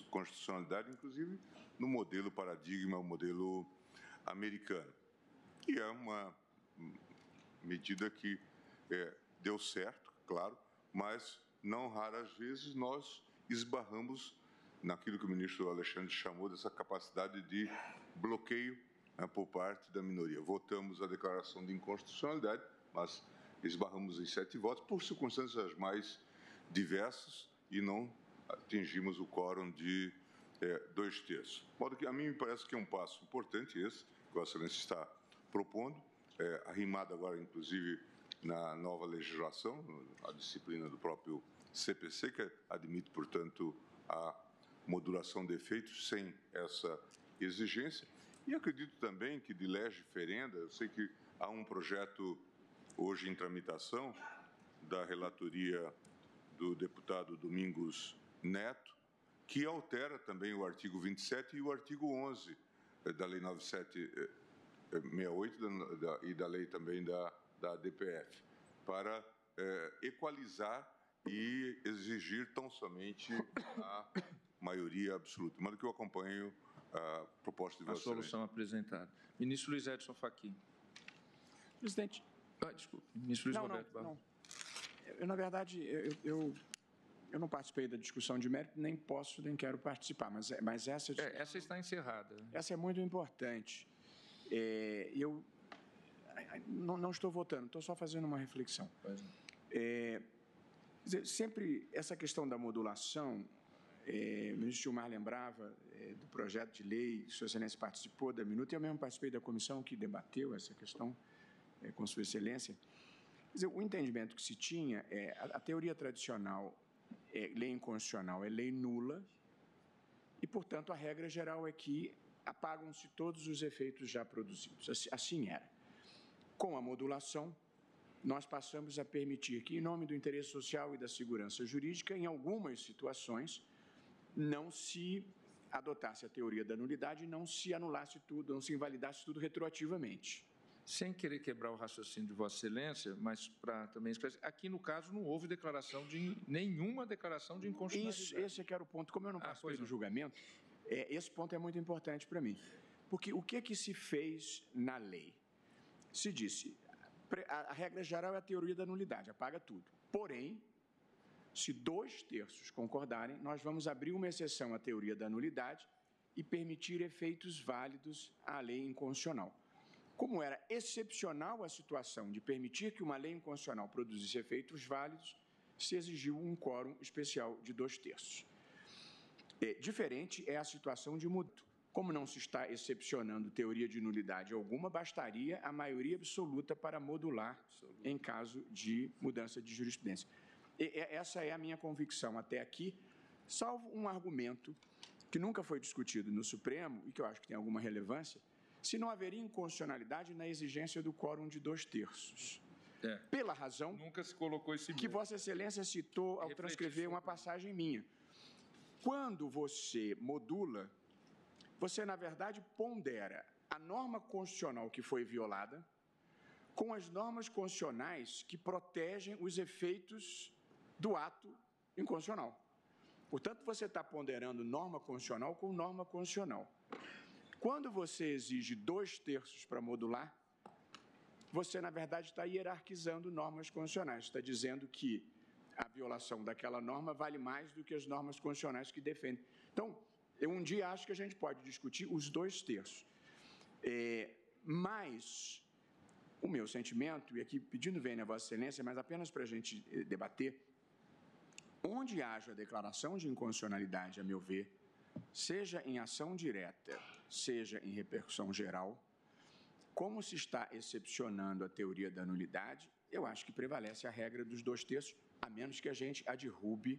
constitucionalidade, inclusive no modelo paradigma, o modelo americano. E é uma medida que deu certo, claro, mas não raras vezes nós esbarramos naquilo que o ministro Alexandre chamou dessa capacidade de bloqueio, né, por parte da minoria. Votamos a declaração de inconstitucionalidade, mas esbarramos em 7 votos por circunstâncias mais diversas e não atingimos o quórum de 2/3. De modo que a mim me parece que é um passo importante esse que Vossa Excelência está propondo, arrimado agora, inclusive, na nova legislação, a disciplina do próprio CPC, que admite, portanto, a modulação de efeitos sem essa exigência. E acredito também que, de lege ferenda, eu sei que há um projeto hoje em tramitação da relatoria do deputado Domingos Neto, que altera também o artigo 27 e o artigo 11 da Lei 9768 e da lei também da DPF, para equalizar e exigir tão somente a maioria absoluta. Mas que eu acompanho a proposta de Vossa Excelência. A solução apresentada. Ministro Luiz Edson Fachin. Presidente. Desculpe. Ministro Luiz Roberto Barroso. Na verdade, eu não participei da discussão de mérito, nem posso, nem quero participar, mas essa discussão, essa está encerrada. Essa é muito importante. Eu não estou votando, estou só fazendo uma reflexão. Sempre essa questão da modulação, o ministro Gilmar lembrava do projeto de lei, Sua Excelência participou da minuta, eu mesmo participei da comissão que debateu essa questão com Sua Excelência. Quer dizer, o entendimento que se tinha a teoria tradicional lei inconstitucional é lei nula e, portanto, a regra geral é que apagam-se todos os efeitos já produzidos. Assim era. Com a modulação, nós passamos a permitir que, em nome do interesse social e da segurança jurídica, em algumas situações, não se adotasse a teoria da nulidade e não se anulasse tudo, não se invalidasse tudo retroativamente. Sem querer quebrar o raciocínio de Vossa Excelência, mas para também esclarecer, aqui no caso não houve nenhuma declaração de inconstitucionalidade. Esse é que era o ponto. Como eu não participei do julgamento, esse ponto é muito importante para mim. Porque o que se fez na lei? Se disse, a regra geral é a teoria da nulidade, apaga tudo. Porém, se 2/3 concordarem, nós vamos abrir uma exceção à teoria da nulidade e permitir efeitos válidos à lei inconstitucional. Como era excepcional a situação de permitir que uma lei inconstitucional produzisse efeitos válidos, se exigiu um quórum especial de 2/3. Diferente é a situação de mudança. Como não se está excepcionando teoria de nulidade alguma, bastaria a maioria absoluta para modular em caso de mudança de jurisprudência. Essa é a minha convicção até aqui, salvo um argumento que nunca foi discutido no Supremo e que eu acho que tem alguma relevância, se não haveria inconstitucionalidade na exigência do quórum de 2/3. Pela razão nunca se colocou esse que Vossa Excelência citou ao transcrever uma passagem minha. Quando você modula, você, na verdade, pondera a norma constitucional que foi violada com as normas constitucionais que protegem os efeitos do ato inconstitucional. Portanto, você está ponderando norma constitucional com norma constitucional. Quando você exige 2/3 para modular, você, na verdade, está hierarquizando normas constitucionais. Está dizendo que a violação daquela norma vale mais do que as normas constitucionais que defendem. Então, eu um dia acho que a gente pode discutir os 2/3. Mas o meu sentimento, e aqui pedindo vênia a Vossa Excelência, mas apenas para a gente debater, onde haja declaração de inconstitucionalidade, a meu ver, seja em ação direta, seja em repercussão geral, como se está excepcionando a teoria da nulidade, eu acho que prevalece a regra dos 2/3, a menos que a gente a derrube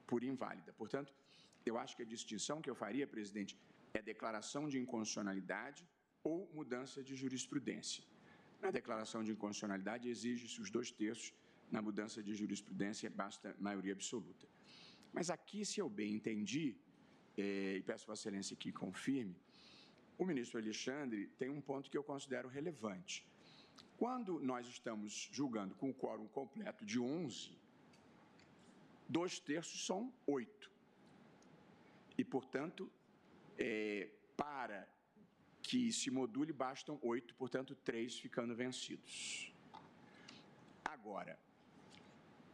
por inválida. Portanto, eu acho que a distinção que eu faria, presidente, é declaração de inconstitucionalidade ou mudança de jurisprudência. Na declaração de inconstitucionalidade, exige-se os 2/3, na mudança de jurisprudência, basta maioria absoluta. Mas aqui, se eu bem entendi, e peço Vossa Excelência que confirme, o ministro Alexandre tem um ponto que eu considero relevante. Quando nós estamos julgando com o quórum completo de 11, 2/3 são 8. E, portanto, para que se module, bastam 8, portanto, 3 ficando vencidos. Agora,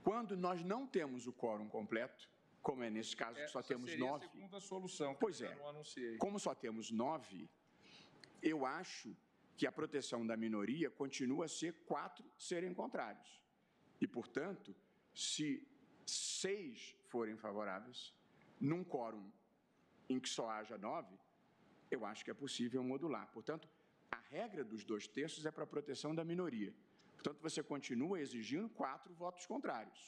quando nós não temos o quórum completo, como é nesse caso que só temos 9... a segunda solução que pois eu não anunciei. Como só temos 9, eu acho que a proteção da minoria continua a ser 4 serem contrários. E, portanto, se 6 forem favoráveis, num quórum em que só haja 9, eu acho que é possível modular. Portanto, a regra dos 2/3 é para a proteção da minoria. Portanto, você continua exigindo 4 votos contrários.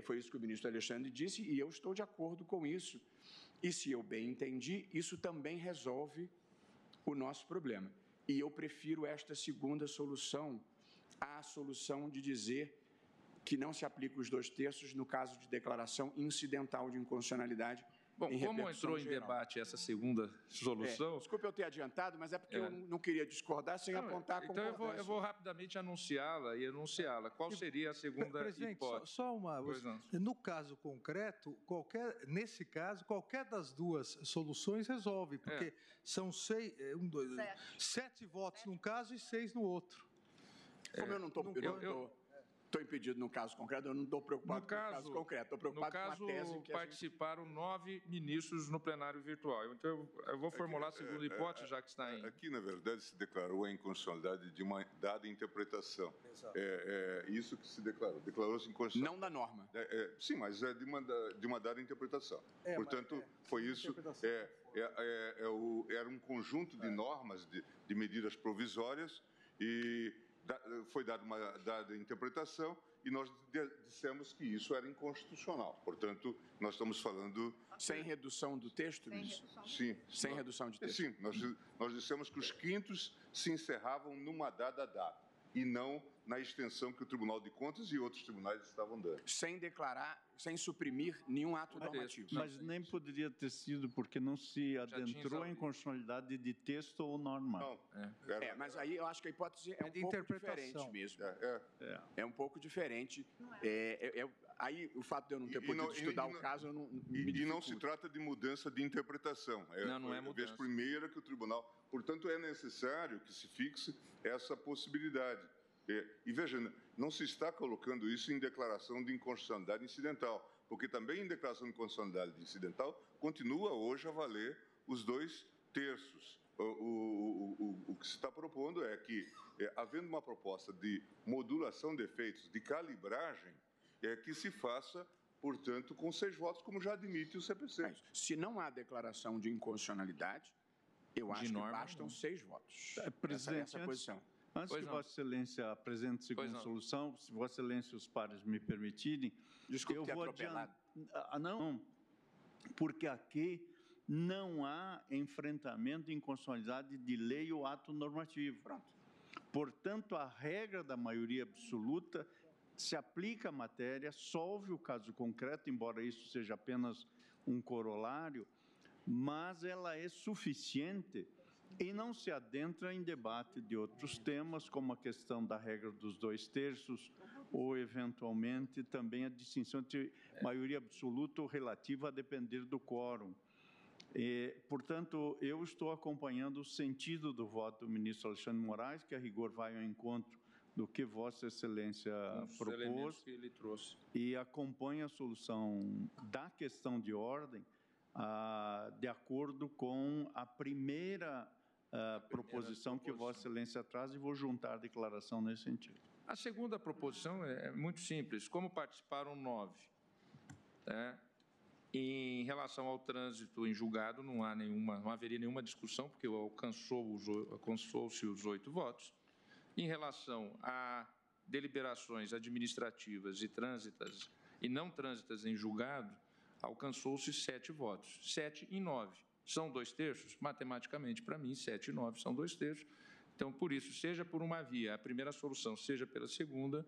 Foi isso que o ministro Alexandre disse e eu estou de acordo com isso. E, se eu bem entendi, isso também resolve o nosso problema. E eu prefiro esta segunda solução à solução de dizer que não se aplica os 2/3 no caso de declaração incidental de inconstitucionalidade. Bom, como entrou em debate essa segunda solução... Desculpe eu ter adiantado, mas é porque eu não queria discordar sem apontar a concordância. Então, eu vou rapidamente anunciá-la e enunciá-la. Qual seria a segunda presidente, hipótese? Só uma... No caso concreto, nesse caso, qualquer das duas soluções resolve, porque são 7 votos num caso e 6 no outro. Como eu não estou impedido no caso concreto, eu não estou preocupado com o caso concreto, estou preocupado com a tese que participaram 9 ministros no plenário virtual. Então, eu vou formular a segunda hipótese, já que está em... Aqui, na verdade, se declarou a inconstitucionalidade de uma dada interpretação. Isso que se declarou. Declarou-se inconstitucional. Não da norma. Sim, mas é de uma dada interpretação. Portanto, foi isso. Era um conjunto de normas, de medidas provisórias e... foi dada uma dada interpretação e nós dissemos que isso era inconstitucional. Portanto, nós estamos falando... Sem redução do texto, ministro? Sim. Sem redução de texto? Sim, nós dissemos que os quintos se encerravam numa dada data e não na extensão que o Tribunal de Contas e outros tribunais estavam dando. Sem declarar, sem suprimir nenhum ato normativo. Mas nem poderia ter sido porque não se adentrou em constitucionalidade de texto ou norma. Não. Mas aí eu acho que a hipótese é um pouco diferente mesmo. É um pouco diferente. Aí o fato de eu não ter podido estudar o caso, eu não E não se trata de mudança de interpretação. Não é mudança. A vez primeira que o tribunal... Portanto, é necessário que se fixe essa possibilidade. E veja, não se está colocando isso em declaração de inconstitucionalidade incidental, porque também em declaração de inconstitucionalidade incidental continua hoje a valer os 2/3. O que se está propondo é que, havendo uma proposta de modulação de efeitos, de calibragem, que se faça, portanto, com 6 votos, como já admite o CPC. Se não há declaração de inconstitucionalidade, eu acho que bastam 6 votos. Presidente, essa é a posição. Antes que Vossa Excelência apresente a segunda solução, se Vossa Excelência e os pares me permitirem, desculpe, eu ter vou atropelado. Não, porque aqui não há enfrentamento de inconstitucionalidade de lei ou ato normativo. Portanto, a regra da maioria absoluta se aplica à matéria, solve o caso concreto, embora isso seja apenas um corolário, mas ela é suficiente e não se adentra em debate de outros temas, como a questão da regra dos 2/3, ou, eventualmente, também a distinção entre maioria absoluta ou relativa a depender do quórum. Portanto, eu estou acompanhando o sentido do voto do ministro Alexandre de Moraes, que a rigor vai ao encontro do que Vossa Excelência propôs, que ele trouxe. E acompanho a solução da questão de ordem de acordo com a primeira proposição que Vossa Excelência traz e vou juntar a declaração nesse sentido. A segunda proposição é muito simples. Como participaram 9, Em relação ao trânsito em julgado, não haveria nenhuma discussão, porque alcançou-se os 8 votos. Em relação a deliberações administrativas e não trânsitas em julgado, alcançou-se 7 votos. 7 em 9. São 2/3? Matematicamente, para mim, 7 e 9 são 2/3. Então, por isso, seja por uma via, a primeira solução, seja pela segunda,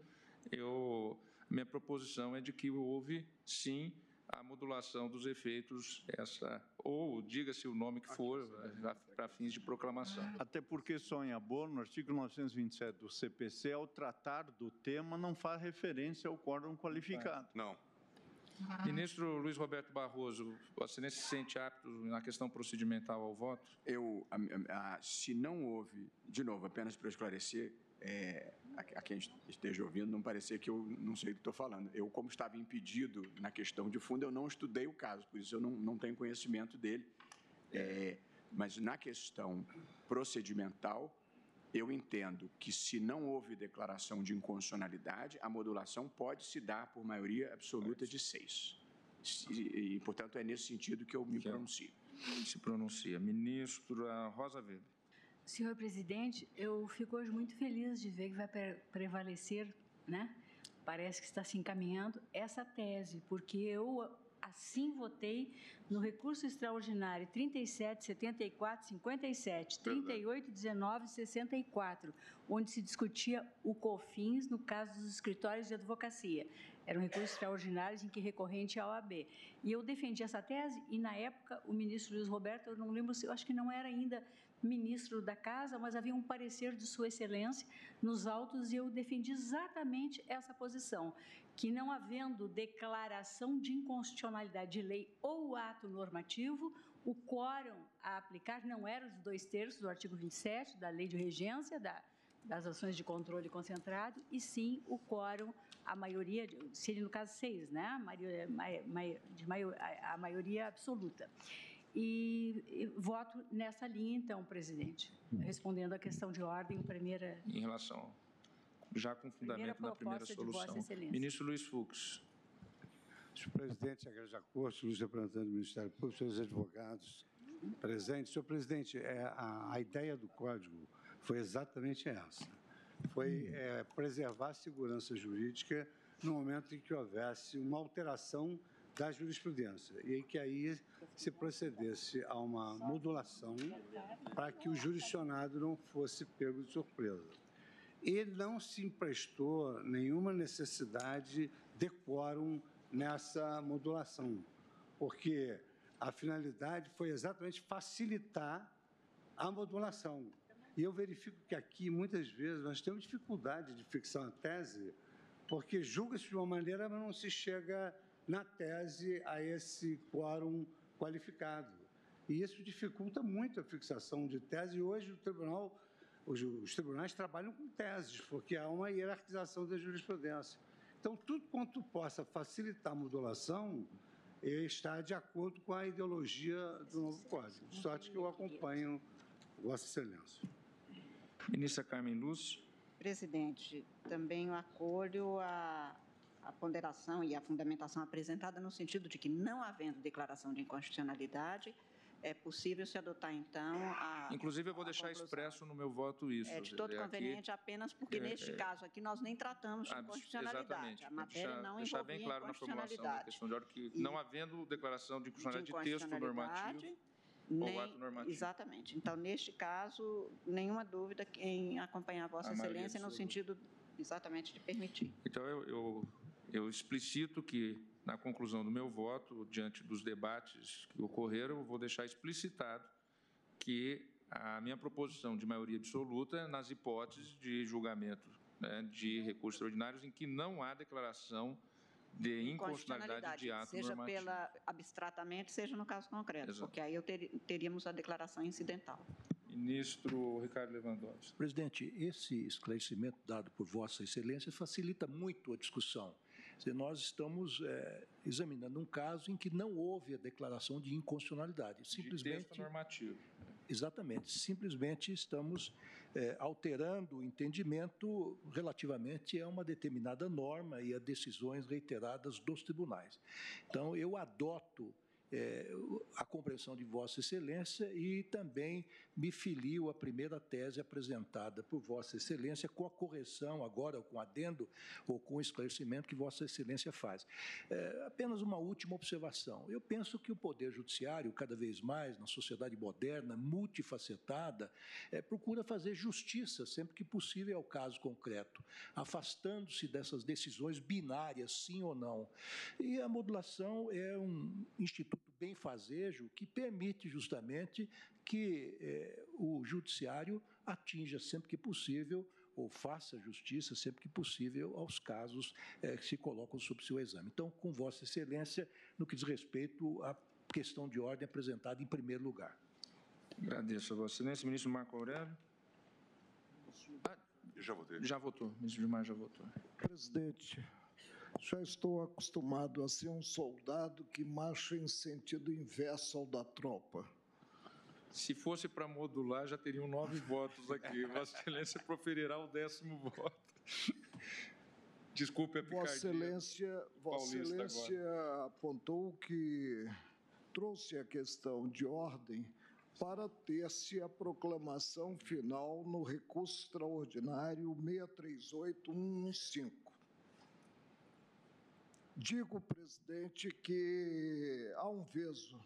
minha proposição é de que houve, sim, a modulação dos efeitos, ou diga-se o nome que for, para fins de proclamação. Até porque só em abono, no artigo 927 do CPC, ao tratar do tema, não faz referência ao quórum qualificado. Não. Ministro Luiz Roberto Barroso, Vossa Excelência se sente apto na questão procedimental ao voto? Se não houve, de novo, apenas para esclarecer, a quem esteja ouvindo, não parecer que eu não sei do que estou falando. Eu, como estava impedido na questão de fundo, eu não estudei o caso, por isso eu não tenho conhecimento dele. Mas na questão procedimental, eu entendo que, se não houve declaração de inconstitucionalidade, a modulação pode se dar por maioria absoluta de 6. E, portanto, é nesse sentido que eu me pronuncio. Se pronuncia. Ministra Rosa Weber. Senhor presidente, eu fico hoje muito feliz de ver que vai prevalecer, né? Parece que está se encaminhando essa tese, porque eu assim votei no recurso extraordinário 37, 74, 57, 38, 19 e 64, onde se discutia o COFINS no caso dos escritórios de advocacia. Eram recursos extraordinários em que recorrente à OAB. E eu defendi essa tese e, na época, o ministro Luiz Roberto, eu não lembro, eu acho que não era ainda ministro da Casa, mas havia um parecer de Sua Excelência nos autos e eu defendi exatamente essa posição, que não havendo declaração de inconstitucionalidade de lei ou ato normativo, o quórum a aplicar não era os 2/3 do artigo 27 da Lei de Regência das ações de controle concentrado, e sim o quórum, a maioria, seria no caso 6, né? A maioria absoluta. E voto nessa linha, então, presidente, respondendo à questão de ordem, primeira... Em relação, já com fundamento na primeira solução. Ministro Luiz Fux. Senhor presidente, secretário da Corte, senhores representantes do Ministério Público, senhores advogados presentes. Senhor presidente, a ideia do Código foi exatamente essa. Foi preservar a segurança jurídica no momento em que houvesse uma alteração da jurisprudência, e que aí se procedesse a uma modulação para que o jurisdicionado não fosse pego de surpresa. E não se emprestou nenhuma necessidade de quórum nessa modulação, porque a finalidade foi exatamente facilitar a modulação. E eu verifico que aqui, muitas vezes, nós temos dificuldade de fixar uma tese, porque julga-se de uma maneira, mas não se chega na tese a esse quórum qualificado. E isso dificulta muito a fixação de tese. E hoje os tribunais trabalham com teses, porque há uma hierarquização da jurisprudência. Então, tudo quanto possa facilitar a modulação está de acordo com a ideologia do novo Código. De sorte que eu acompanho Vossa Excelência. Ministra Carmen Lúcia. Presidente, também eu acolho a ponderação e a fundamentação apresentada no sentido de que, não havendo declaração de inconstitucionalidade, é possível se adotar, então, Inclusive, eu vou deixar expresso no meu voto isso. É de todo conveniente, apenas porque, neste caso aqui, nós nem tratamos de inconstitucionalidade. Exatamente. A matéria não deixar bem claro na formulação da questão de ordem que, não havendo declaração de inconstitucionalidade de texto normativo ou ato normativo. Exatamente. Então, neste caso, nenhuma dúvida em acompanhar Vossa Excelência no sentido exatamente de permitir. Então, eu explicito que, na conclusão do meu voto, diante dos debates que ocorreram, eu vou deixar explicitado que a minha proposição de maioria absoluta nas hipóteses de julgamento, né, de recursos extraordinários em que não há declaração de inconstitucionalidade de ato normativo. Seja abstratamente, seja no caso concreto, exato, porque aí teríamos a declaração incidental. Ministro Ricardo Lewandowski. Presidente, esse esclarecimento dado por Vossa Excelência facilita muito a discussão. Nós estamos examinando um caso em que não houve a declaração de inconstitucionalidade. Simplesmente, de texto normativo. Exatamente. Simplesmente estamos alterando o entendimento relativamente a uma determinada norma e a decisões reiteradas dos tribunais. Então, eu adoto a compreensão de Vossa Excelência e também me filio à primeira tese apresentada por Vossa Excelência, com a correção agora, com adendo ou com o esclarecimento que Vossa Excelência faz. Apenas uma última observação. Eu penso que o Poder Judiciário, cada vez mais, na sociedade moderna, multifacetada, procura fazer justiça sempre que possível ao caso concreto, afastando-se dessas decisões binárias, sim ou não. E a modulação é um instituto benfazejo que permite justamente que o judiciário atinja sempre que possível ou faça justiça sempre que possível aos casos que se colocam sob seu exame. Então, com Vossa Excelência, no que diz respeito à questão de ordem apresentada em primeiro lugar. Agradeço a Vossa Excelência. Ministro Marco Aurélio. Já votei. Já votou. Ministro Gilmar já votou. Presidente, já estou acostumado a ser um soldado que marcha em sentido inverso ao da tropa. Se fosse para modular, já teriam 9 votos aqui. Vossa Excelência proferirá o 10º voto. Desculpe a picardia. Vossa Excelência apontou que trouxe a questão de ordem para ter-se a proclamação final no recurso extraordinário 638115. Digo, presidente, que há um veso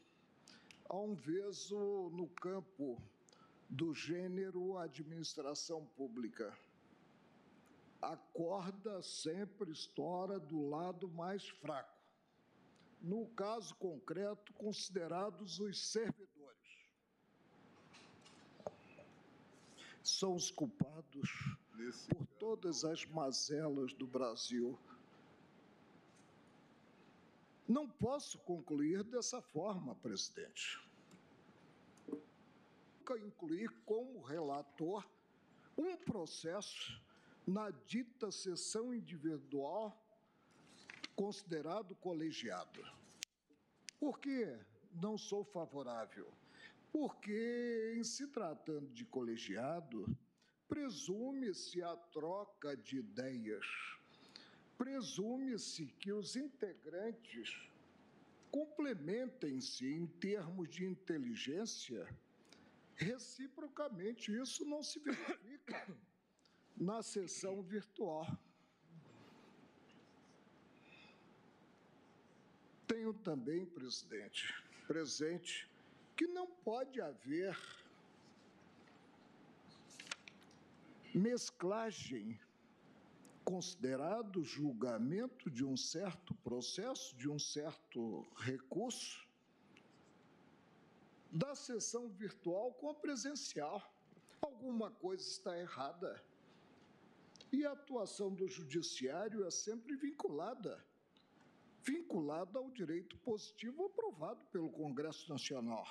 no campo do gênero administração pública. A corda sempre estoura do lado mais fraco. No caso concreto, considerados os servidores. São os culpados por todas as mazelas do Brasil. Não posso concluir dessa forma, presidente. Nunca incluir como relator um processo na dita sessão individual considerado colegiado. Por que não sou favorável? Porque, em se tratando de colegiado, presume-se a troca de ideias. Presume-se que os integrantes complementem-se em termos de inteligência. Reciprocamente, isso não se verifica na sessão virtual. Tenho também, presidente, presente que não pode haver mesclagem considerado julgamento de um certo processo, de um certo recurso, da sessão virtual com a presencial. Alguma coisa está errada. E a atuação do judiciário é sempre vinculada ao direito positivo aprovado pelo Congresso Nacional.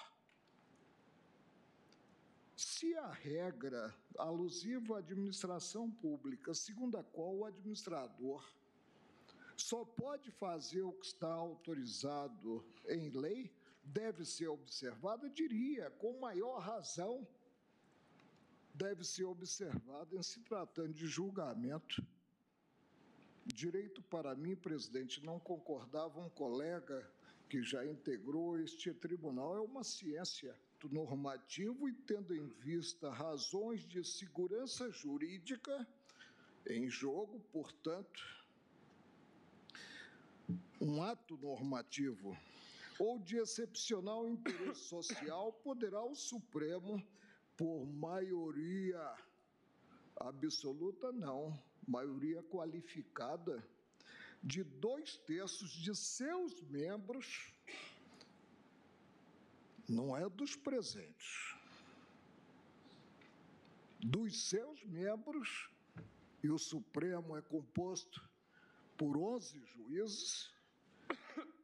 Se a regra alusiva à administração pública, segundo a qual o administrador só pode fazer o que está autorizado em lei, deve ser observada, diria, com maior razão, deve ser observada em se tratando de julgamento. Direito para mim, presidente, não concordava um colega que já integrou este tribunal, é uma ciência do normativo e tendo em vista razões de segurança jurídica em jogo, portanto, um ato normativo ou de excepcional interesse social, poderá o Supremo, por maioria absoluta, não, maioria qualificada, de 2/3 de seus membros, não é dos presentes, dos seus membros, e o Supremo é composto por 11 juízes,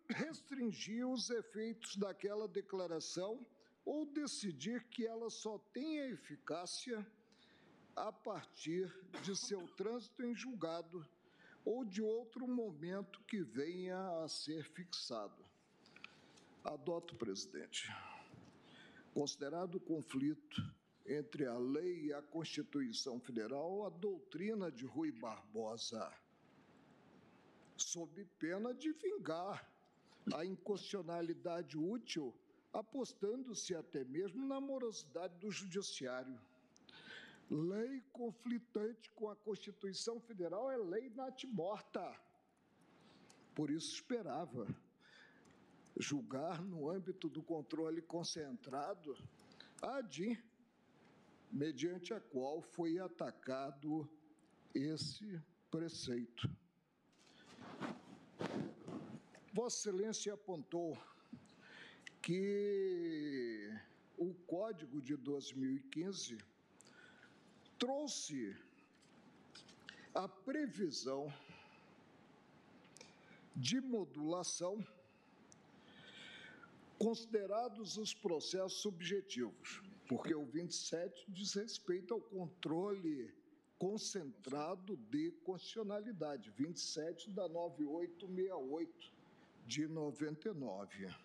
restringir os efeitos daquela declaração ou decidir que ela só tenha eficácia a partir de seu trânsito em julgado ou de outro momento que venha a ser fixado. Adoto, presidente, Considerado o conflito entre a lei e a Constituição Federal, a doutrina de Rui Barbosa, sob pena de vingar a inconstitucionalidade útil, apostando-se até mesmo na morosidade do judiciário. Lei conflitante com a Constituição Federal é lei natimorta. Por isso esperava julgar no âmbito do controle concentrado a ADIM, mediante a qual foi atacado esse preceito. Vossa Excelência apontou que o Código de 2015 trouxe a previsão de modulação, considerados os processos subjetivos, porque o 27 diz respeito ao controle concentrado de constitucionalidade, 27 da 9868 de 99.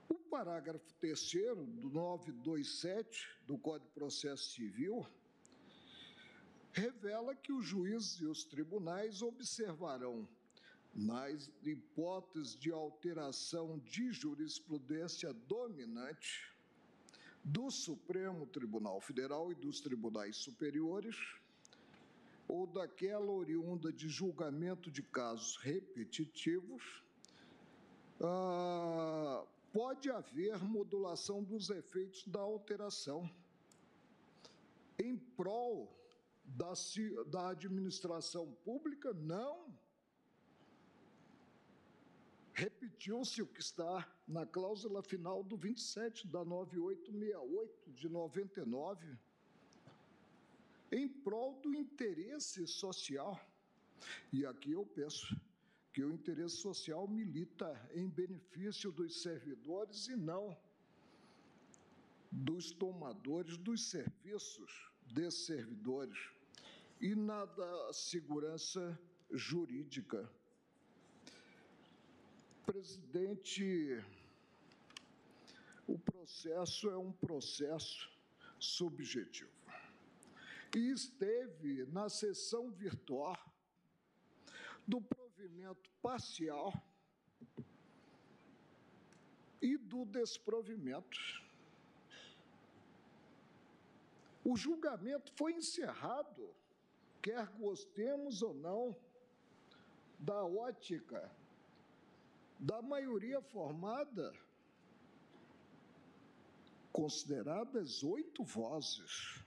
O parágrafo 3º do 927 do Código de Processo Civil revela que os juízes e os tribunais observarão, nas hipóteses de alteração de jurisprudência dominante do Supremo Tribunal Federal e dos tribunais superiores, ou daquela oriunda de julgamento de casos repetitivos, pode haver modulação dos efeitos da alteração em prol da administração pública. Não. Repetiu-se o que está na cláusula final do 27 da 9868 de 99, em prol do interesse social. E aqui eu penso que o interesse social milita em benefício dos servidores e não dos tomadores dos serviços desses servidores, e na da segurança jurídica. Presidente, o processo é um processo subjetivo e esteve na sessão virtual do provimento parcial e do desprovimento. O julgamento foi encerrado, quer gostemos ou não da ótica da maioria formada, consideradas 8 vozes,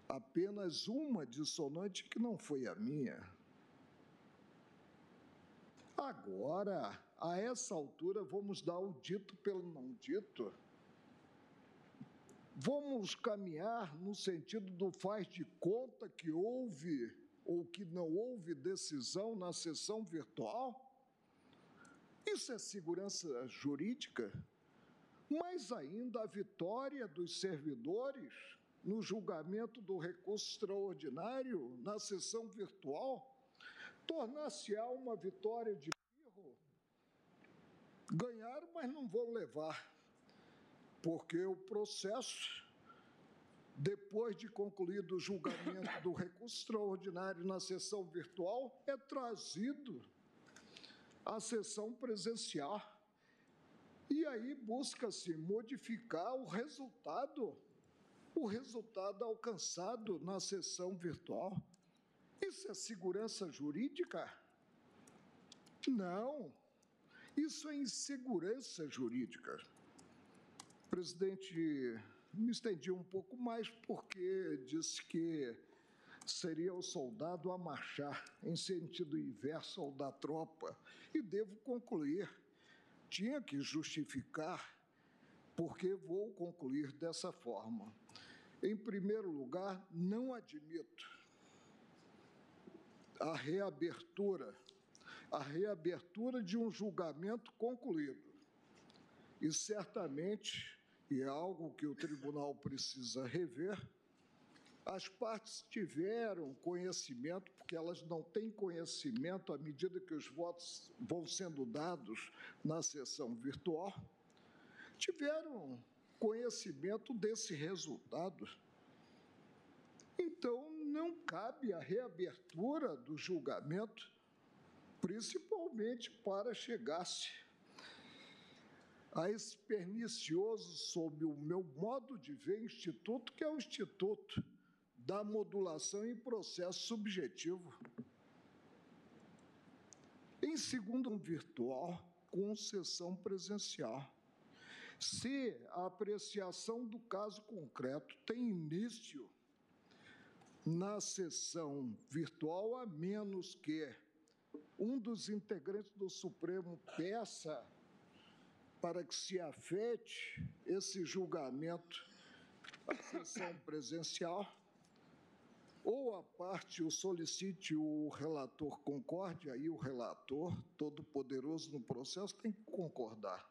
apenas uma dissonante que não foi a minha. Agora, a essa altura, vamos dar o dito pelo não dito. Vamos caminhar no sentido do faz de conta que houve ou que não houve decisão na sessão virtual? Isso é segurança jurídica? Mais ainda, a vitória dos servidores no julgamento do recurso extraordinário na sessão virtual tornar-se-á uma vitória de birro. Ganharam, mas não vão levar, porque o processo, depois de concluído o julgamento do recurso extraordinário na sessão virtual, é trazido à sessão presencial. E aí busca-se modificar o resultado alcançado na sessão virtual. Isso é segurança jurídica? Não, isso é insegurança jurídica. Presidente, me estendi um pouco mais porque disse que seria o soldado a marchar em sentido inverso ao da tropa. E devo concluir, tinha que justificar porque vou concluir dessa forma. Em primeiro lugar, não admito a reabertura de um julgamento concluído. E certamente, e é algo que o tribunal precisa rever, as partes tiveram conhecimento, porque elas não têm conhecimento à medida que os votos vão sendo dados na sessão virtual, tiveram conhecimento desse resultado. Então, não cabe a reabertura do julgamento, principalmente para chegar-se a esse pernicioso, sob o meu modo de ver, instituto, que é o Instituto da Modulação em Processo Subjetivo. Em segundo, virtual, com sessão presencial. Se a apreciação do caso concreto tem início na sessão virtual, a menos que um dos integrantes do Supremo peça para que se afete esse julgamento à sessão presencial, ou a parte o solicite, o relator concorde, aí o relator, todo poderoso no processo, tem que concordar.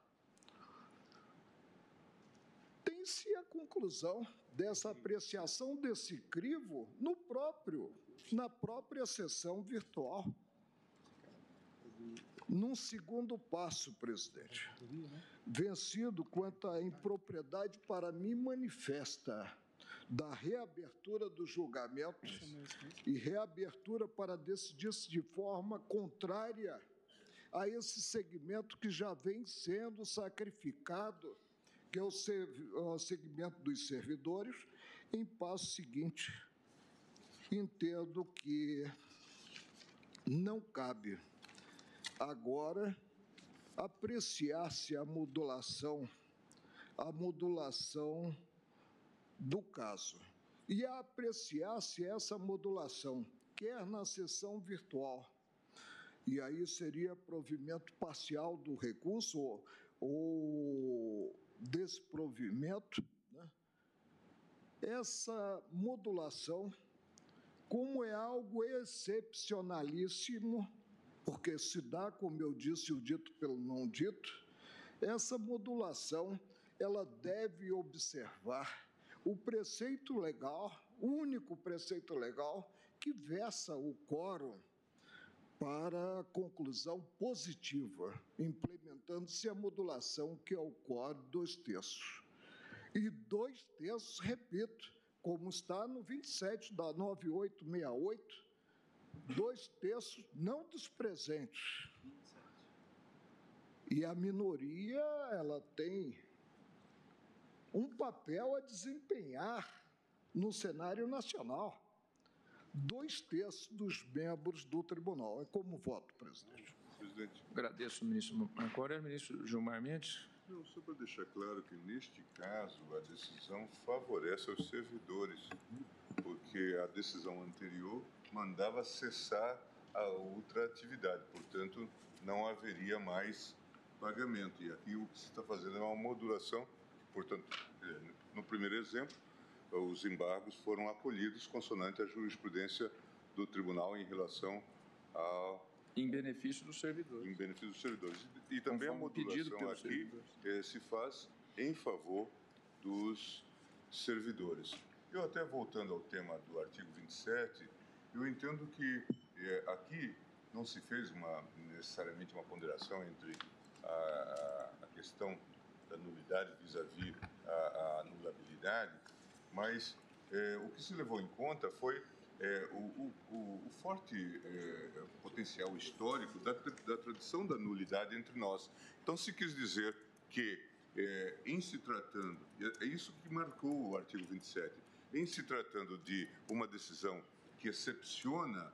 Tem-se a conclusão dessa apreciação desse crivo na própria sessão virtual. Num segundo passo, presidente, vencido quanto à impropriedade para mim manifesta da reabertura dos julgamentos e reabertura para decidir-se de forma contrária a esse segmento que já vem sendo sacrificado, que é o segmento dos servidores, em passo seguinte, entendo que não cabe agora apreciar-se a modulação do caso. E a apreciar-se essa modulação, quer na sessão virtual, e aí seria provimento parcial do recurso ou desprovimento, né? Essa modulação, como é algo excepcionalíssimo, porque se dá, como eu disse, o dito pelo não dito, essa modulação, ela deve observar o preceito legal, o único preceito legal que versa o quórum para conclusão positiva, implementando-se a modulação, que é o quórum 2/3. E 2/3, repito, como está no 27 da 9868, 2/3 não dos presentes. E a minoria, ela tem um papel a desempenhar no cenário nacional. 2/3 dos membros do tribunal. É como voto, presidente. Presidente. Agradeço, ministro Marco Aurélio. Ministro Gilmar Mendes. Não, só para deixar claro que, neste caso, a decisão favorece aos servidores, porque a decisão anterior mandava cessar a outra atividade, portanto, não haveria mais pagamento. E aqui o que se está fazendo é uma modulação, portanto, no primeiro exemplo, os embargos foram acolhidos consonante à jurisprudência do tribunal em relação ao... Em benefício dos servidores. Em benefício dos servidores. E também a modulação aqui se faz em favor dos servidores. Eu até voltando ao tema do artigo 27, eu entendo que aqui não se fez necessariamente uma ponderação entre a questão da nulidade vis-à-vis a anulabilidade, mas o que se levou em conta foi o forte potencial histórico da tradição da nulidade entre nós. Então, se quis dizer que, em se tratando, é isso que marcou o artigo 27, em se tratando de uma decisão que excepciona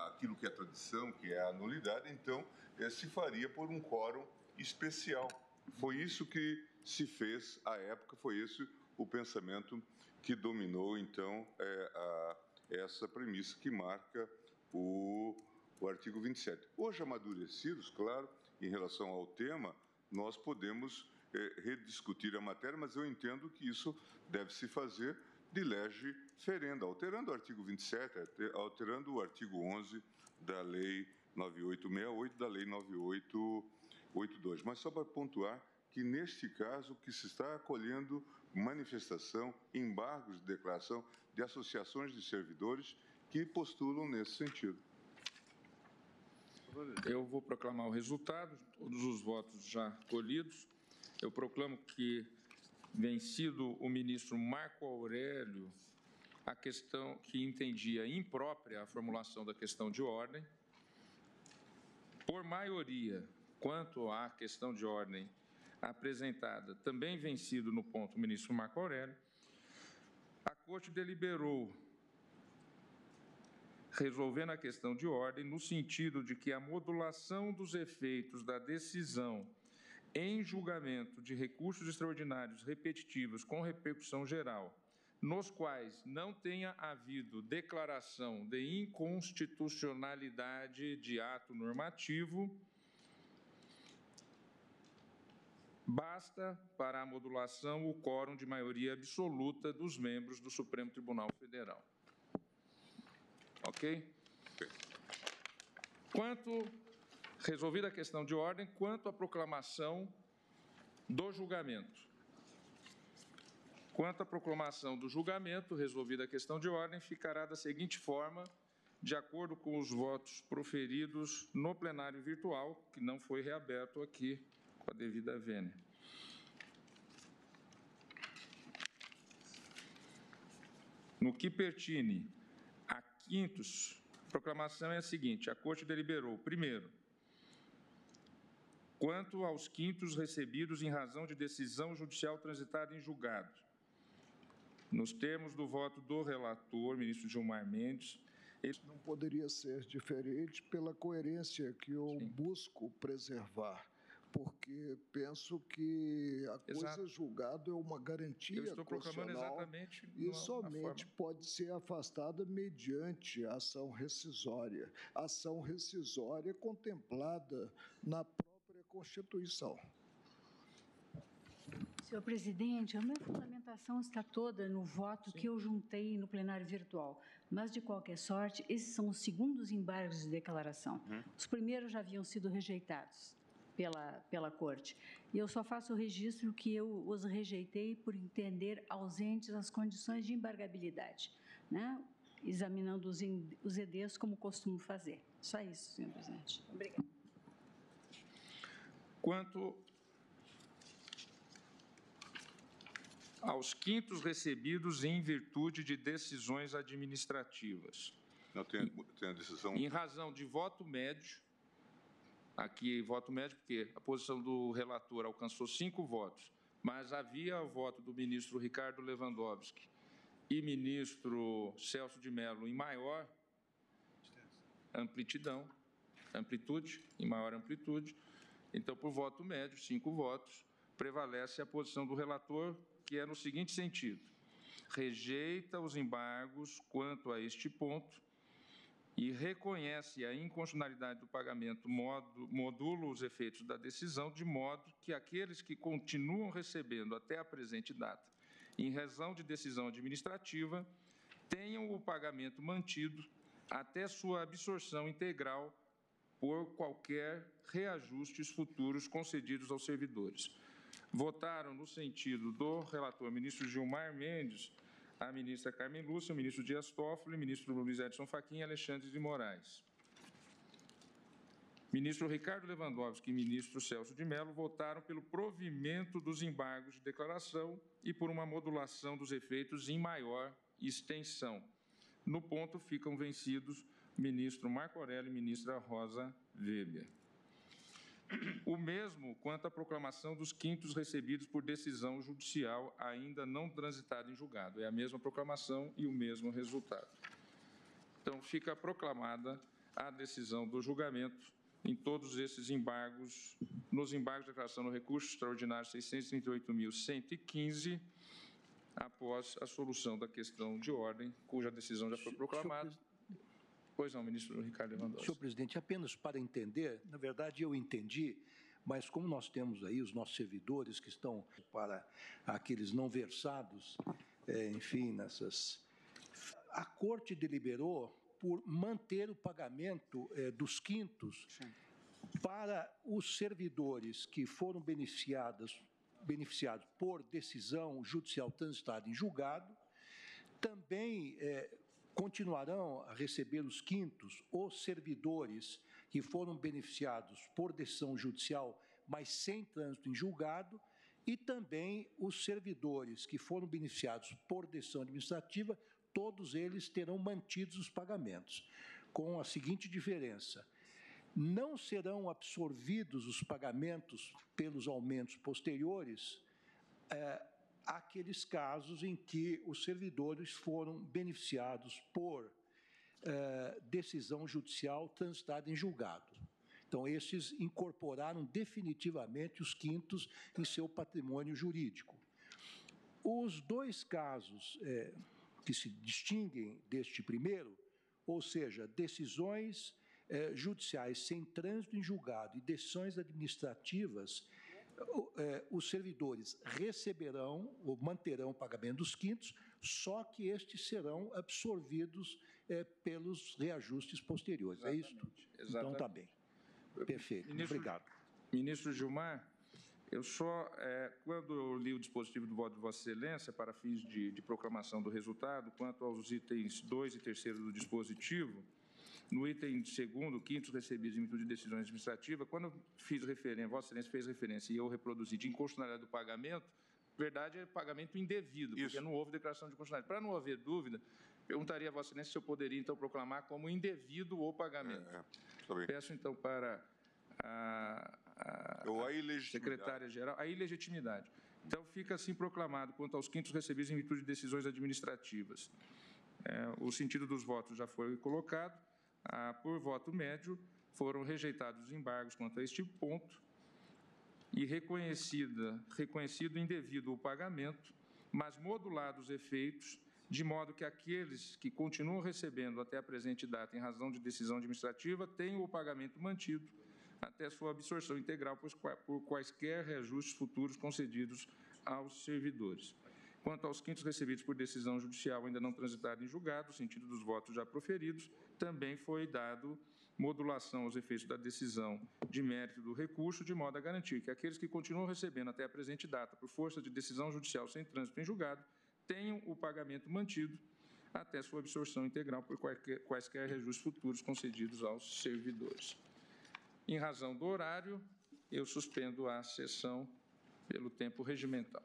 aquilo que é tradição, que é a nulidade, então se faria por um quórum especial. Foi isso que se fez à época, foi esse o pensamento que dominou, então, essa premissa que marca o artigo 27. Hoje, amadurecidos, claro, em relação ao tema, nós podemos rediscutir a matéria, mas eu entendo que isso deve se fazer de lege ferenda, alterando o artigo 27, alterando o artigo 11 da Lei 9868, da Lei 9882. Mas só para pontuar que, neste caso, que se está acolhendo manifestação, embargos de declaração de associações de servidores que postulam nesse sentido. Eu vou proclamar o resultado, todos os votos já colhidos. eu proclamo que, vencido o ministro Marco Aurélio, a questão que entendia imprópria a formulação da questão de ordem, por maioria, quanto à questão de ordem apresentada, também vencido no ponto o ministro Marco Aurélio, a Corte deliberou, resolvendo a questão de ordem, no sentido de que a modulação dos efeitos da decisão em julgamento de recursos extraordinários repetitivos com repercussão geral, nos quais não tenha havido declaração de inconstitucionalidade de ato normativo, basta para a modulação o quórum de maioria absoluta dos membros do Supremo Tribunal Federal. Ok? Resolvida a questão de ordem, quanto à proclamação do julgamento. Quanto à proclamação do julgamento, resolvida a questão de ordem, ficará da seguinte forma, de acordo com os votos proferidos no plenário virtual, que não foi reaberto aqui com a devida vênia. No que pertine a quintos, a proclamação é a seguinte: a Corte deliberou, primeiro, quanto aos quintos recebidos em razão de decisão judicial transitada em julgado, nos termos do voto do relator, ministro Gilmar Mendes, não poderia ser diferente pela coerência que eu busco preservar, porque penso que a coisa julgada é uma garantia constitucional e somente pode ser afastada mediante ação rescisória. Ação rescisória contemplada na própria Constituição. Senhor presidente, a minha fundamentação está toda no voto que eu juntei no plenário virtual. Mas, de qualquer sorte, esses são os segundos embargos de declaração. Os primeiros já haviam sido rejeitados pela Corte. E eu só faço o registro que eu os rejeitei por entender ausentes as condições de embargabilidade, né? Examinando os EDs como costumo fazer. Só isso, senhor presidente. Obrigada. Quanto aos quintos recebidos em virtude de decisões administrativas. Não, tem a decisão... Em razão de voto médio, aqui voto médio porque a posição do relator alcançou 5 votos, mas havia o voto do ministro Ricardo Lewandowski e ministro Celso de Mello em maior amplitude, então, por voto médio, 5 votos, prevalece a posição do relator, que é no seguinte sentido: rejeita os embargos quanto a este ponto e reconhece a inconstitucionalidade do pagamento, modula os efeitos da decisão, de modo que aqueles que continuam recebendo até a presente data, em razão de decisão administrativa, tenham o pagamento mantido até sua absorção integral por qualquer reajustes futuros concedidos aos servidores. Votaram no sentido do relator ministro Gilmar Mendes, a ministra Carmen Lúcia, o ministro Dias Toffoli, o ministro Luiz Edson Fachin e Alexandre de Moraes. Ministro Ricardo Lewandowski e ministro Celso de Mello votaram pelo provimento dos embargos de declaração e por uma modulação dos efeitos em maior extensão. No ponto, ficam vencidos o ministro Marco Aurélio e a ministra Rosa Weber. O mesmo quanto à proclamação dos quintos recebidos por decisão judicial ainda não transitada em julgado. É a mesma proclamação e o mesmo resultado. Então, fica proclamada a decisão do julgamento em todos esses embargos, nos embargos de declaração no recurso extraordinário 638.115, após a solução da questão de ordem, cuja decisão já foi proclamada. Pois não, ministro Ricardo Lewandowski. Senhor presidente, apenas para entender, na verdade eu entendi, mas como nós temos aí os nossos servidores que estão para aqueles não versados, enfim, nessas... A Corte deliberou por manter o pagamento dos quintos para os servidores que foram beneficiados por decisão judicial transitada em julgado, também continuarão a receber os quintos os servidores que foram beneficiados por decisão judicial, mas sem trânsito em julgado, e também os servidores que foram beneficiados por decisão administrativa, todos eles terão mantidos os pagamentos, com a seguinte diferença: não serão absorvidos os pagamentos pelos aumentos posteriores aqueles casos em que os servidores foram beneficiados por decisão judicial transitada em julgado. Então, esses incorporaram definitivamente os quintos em seu patrimônio jurídico. Os dois casos que se distinguem deste primeiro, ou seja, decisões judiciais sem trânsito em julgado e decisões administrativas, os servidores receberão ou manterão o pagamento dos quintos, só que estes serão absorvidos pelos reajustes posteriores. Exatamente. É isso? Exatamente. Então, está bem. Perfeito. Obrigado. Ministro Gilmar, eu só, quando eu li o dispositivo do voto de Vossa Excelência para fins de proclamação do resultado, quanto aos itens 2 e 3º do dispositivo, no item 2º, quintos recebidos em virtude de decisões administrativas, quando eu fiz referência, Vossa Excelência fez referência e eu reproduzi de inconstitucionalidade do pagamento, verdade é pagamento indevido, porque não houve declaração de inconstitucionalidade. Para não haver dúvida, perguntaria a Vossa Excelência se eu poderia, então, proclamar como indevido o pagamento. Peço, então, para a secretária-geral a ilegitimidade. Então, fica assim proclamado quanto aos quintos recebidos em virtude de decisões administrativas. O sentido dos votos já foi colocado. Por voto médio, foram rejeitados os embargos quanto a este ponto e reconhecido indevido o pagamento, mas modulados os efeitos, de modo que aqueles que continuam recebendo até a presente data em razão de decisão administrativa tenham o pagamento mantido até sua absorção integral por quaisquer reajustes futuros concedidos aos servidores. Quanto aos quintos recebidos por decisão judicial ainda não transitada em julgado, no sentido dos votos já proferidos, também foi dado modulação aos efeitos da decisão de mérito do recurso, de modo a garantir que aqueles que continuam recebendo até a presente data por força de decisão judicial sem trânsito em julgado tenham o pagamento mantido até sua absorção integral por quaisquer reajustes futuros concedidos aos servidores. Em razão do horário, eu suspendo a sessão pelo tempo regimental.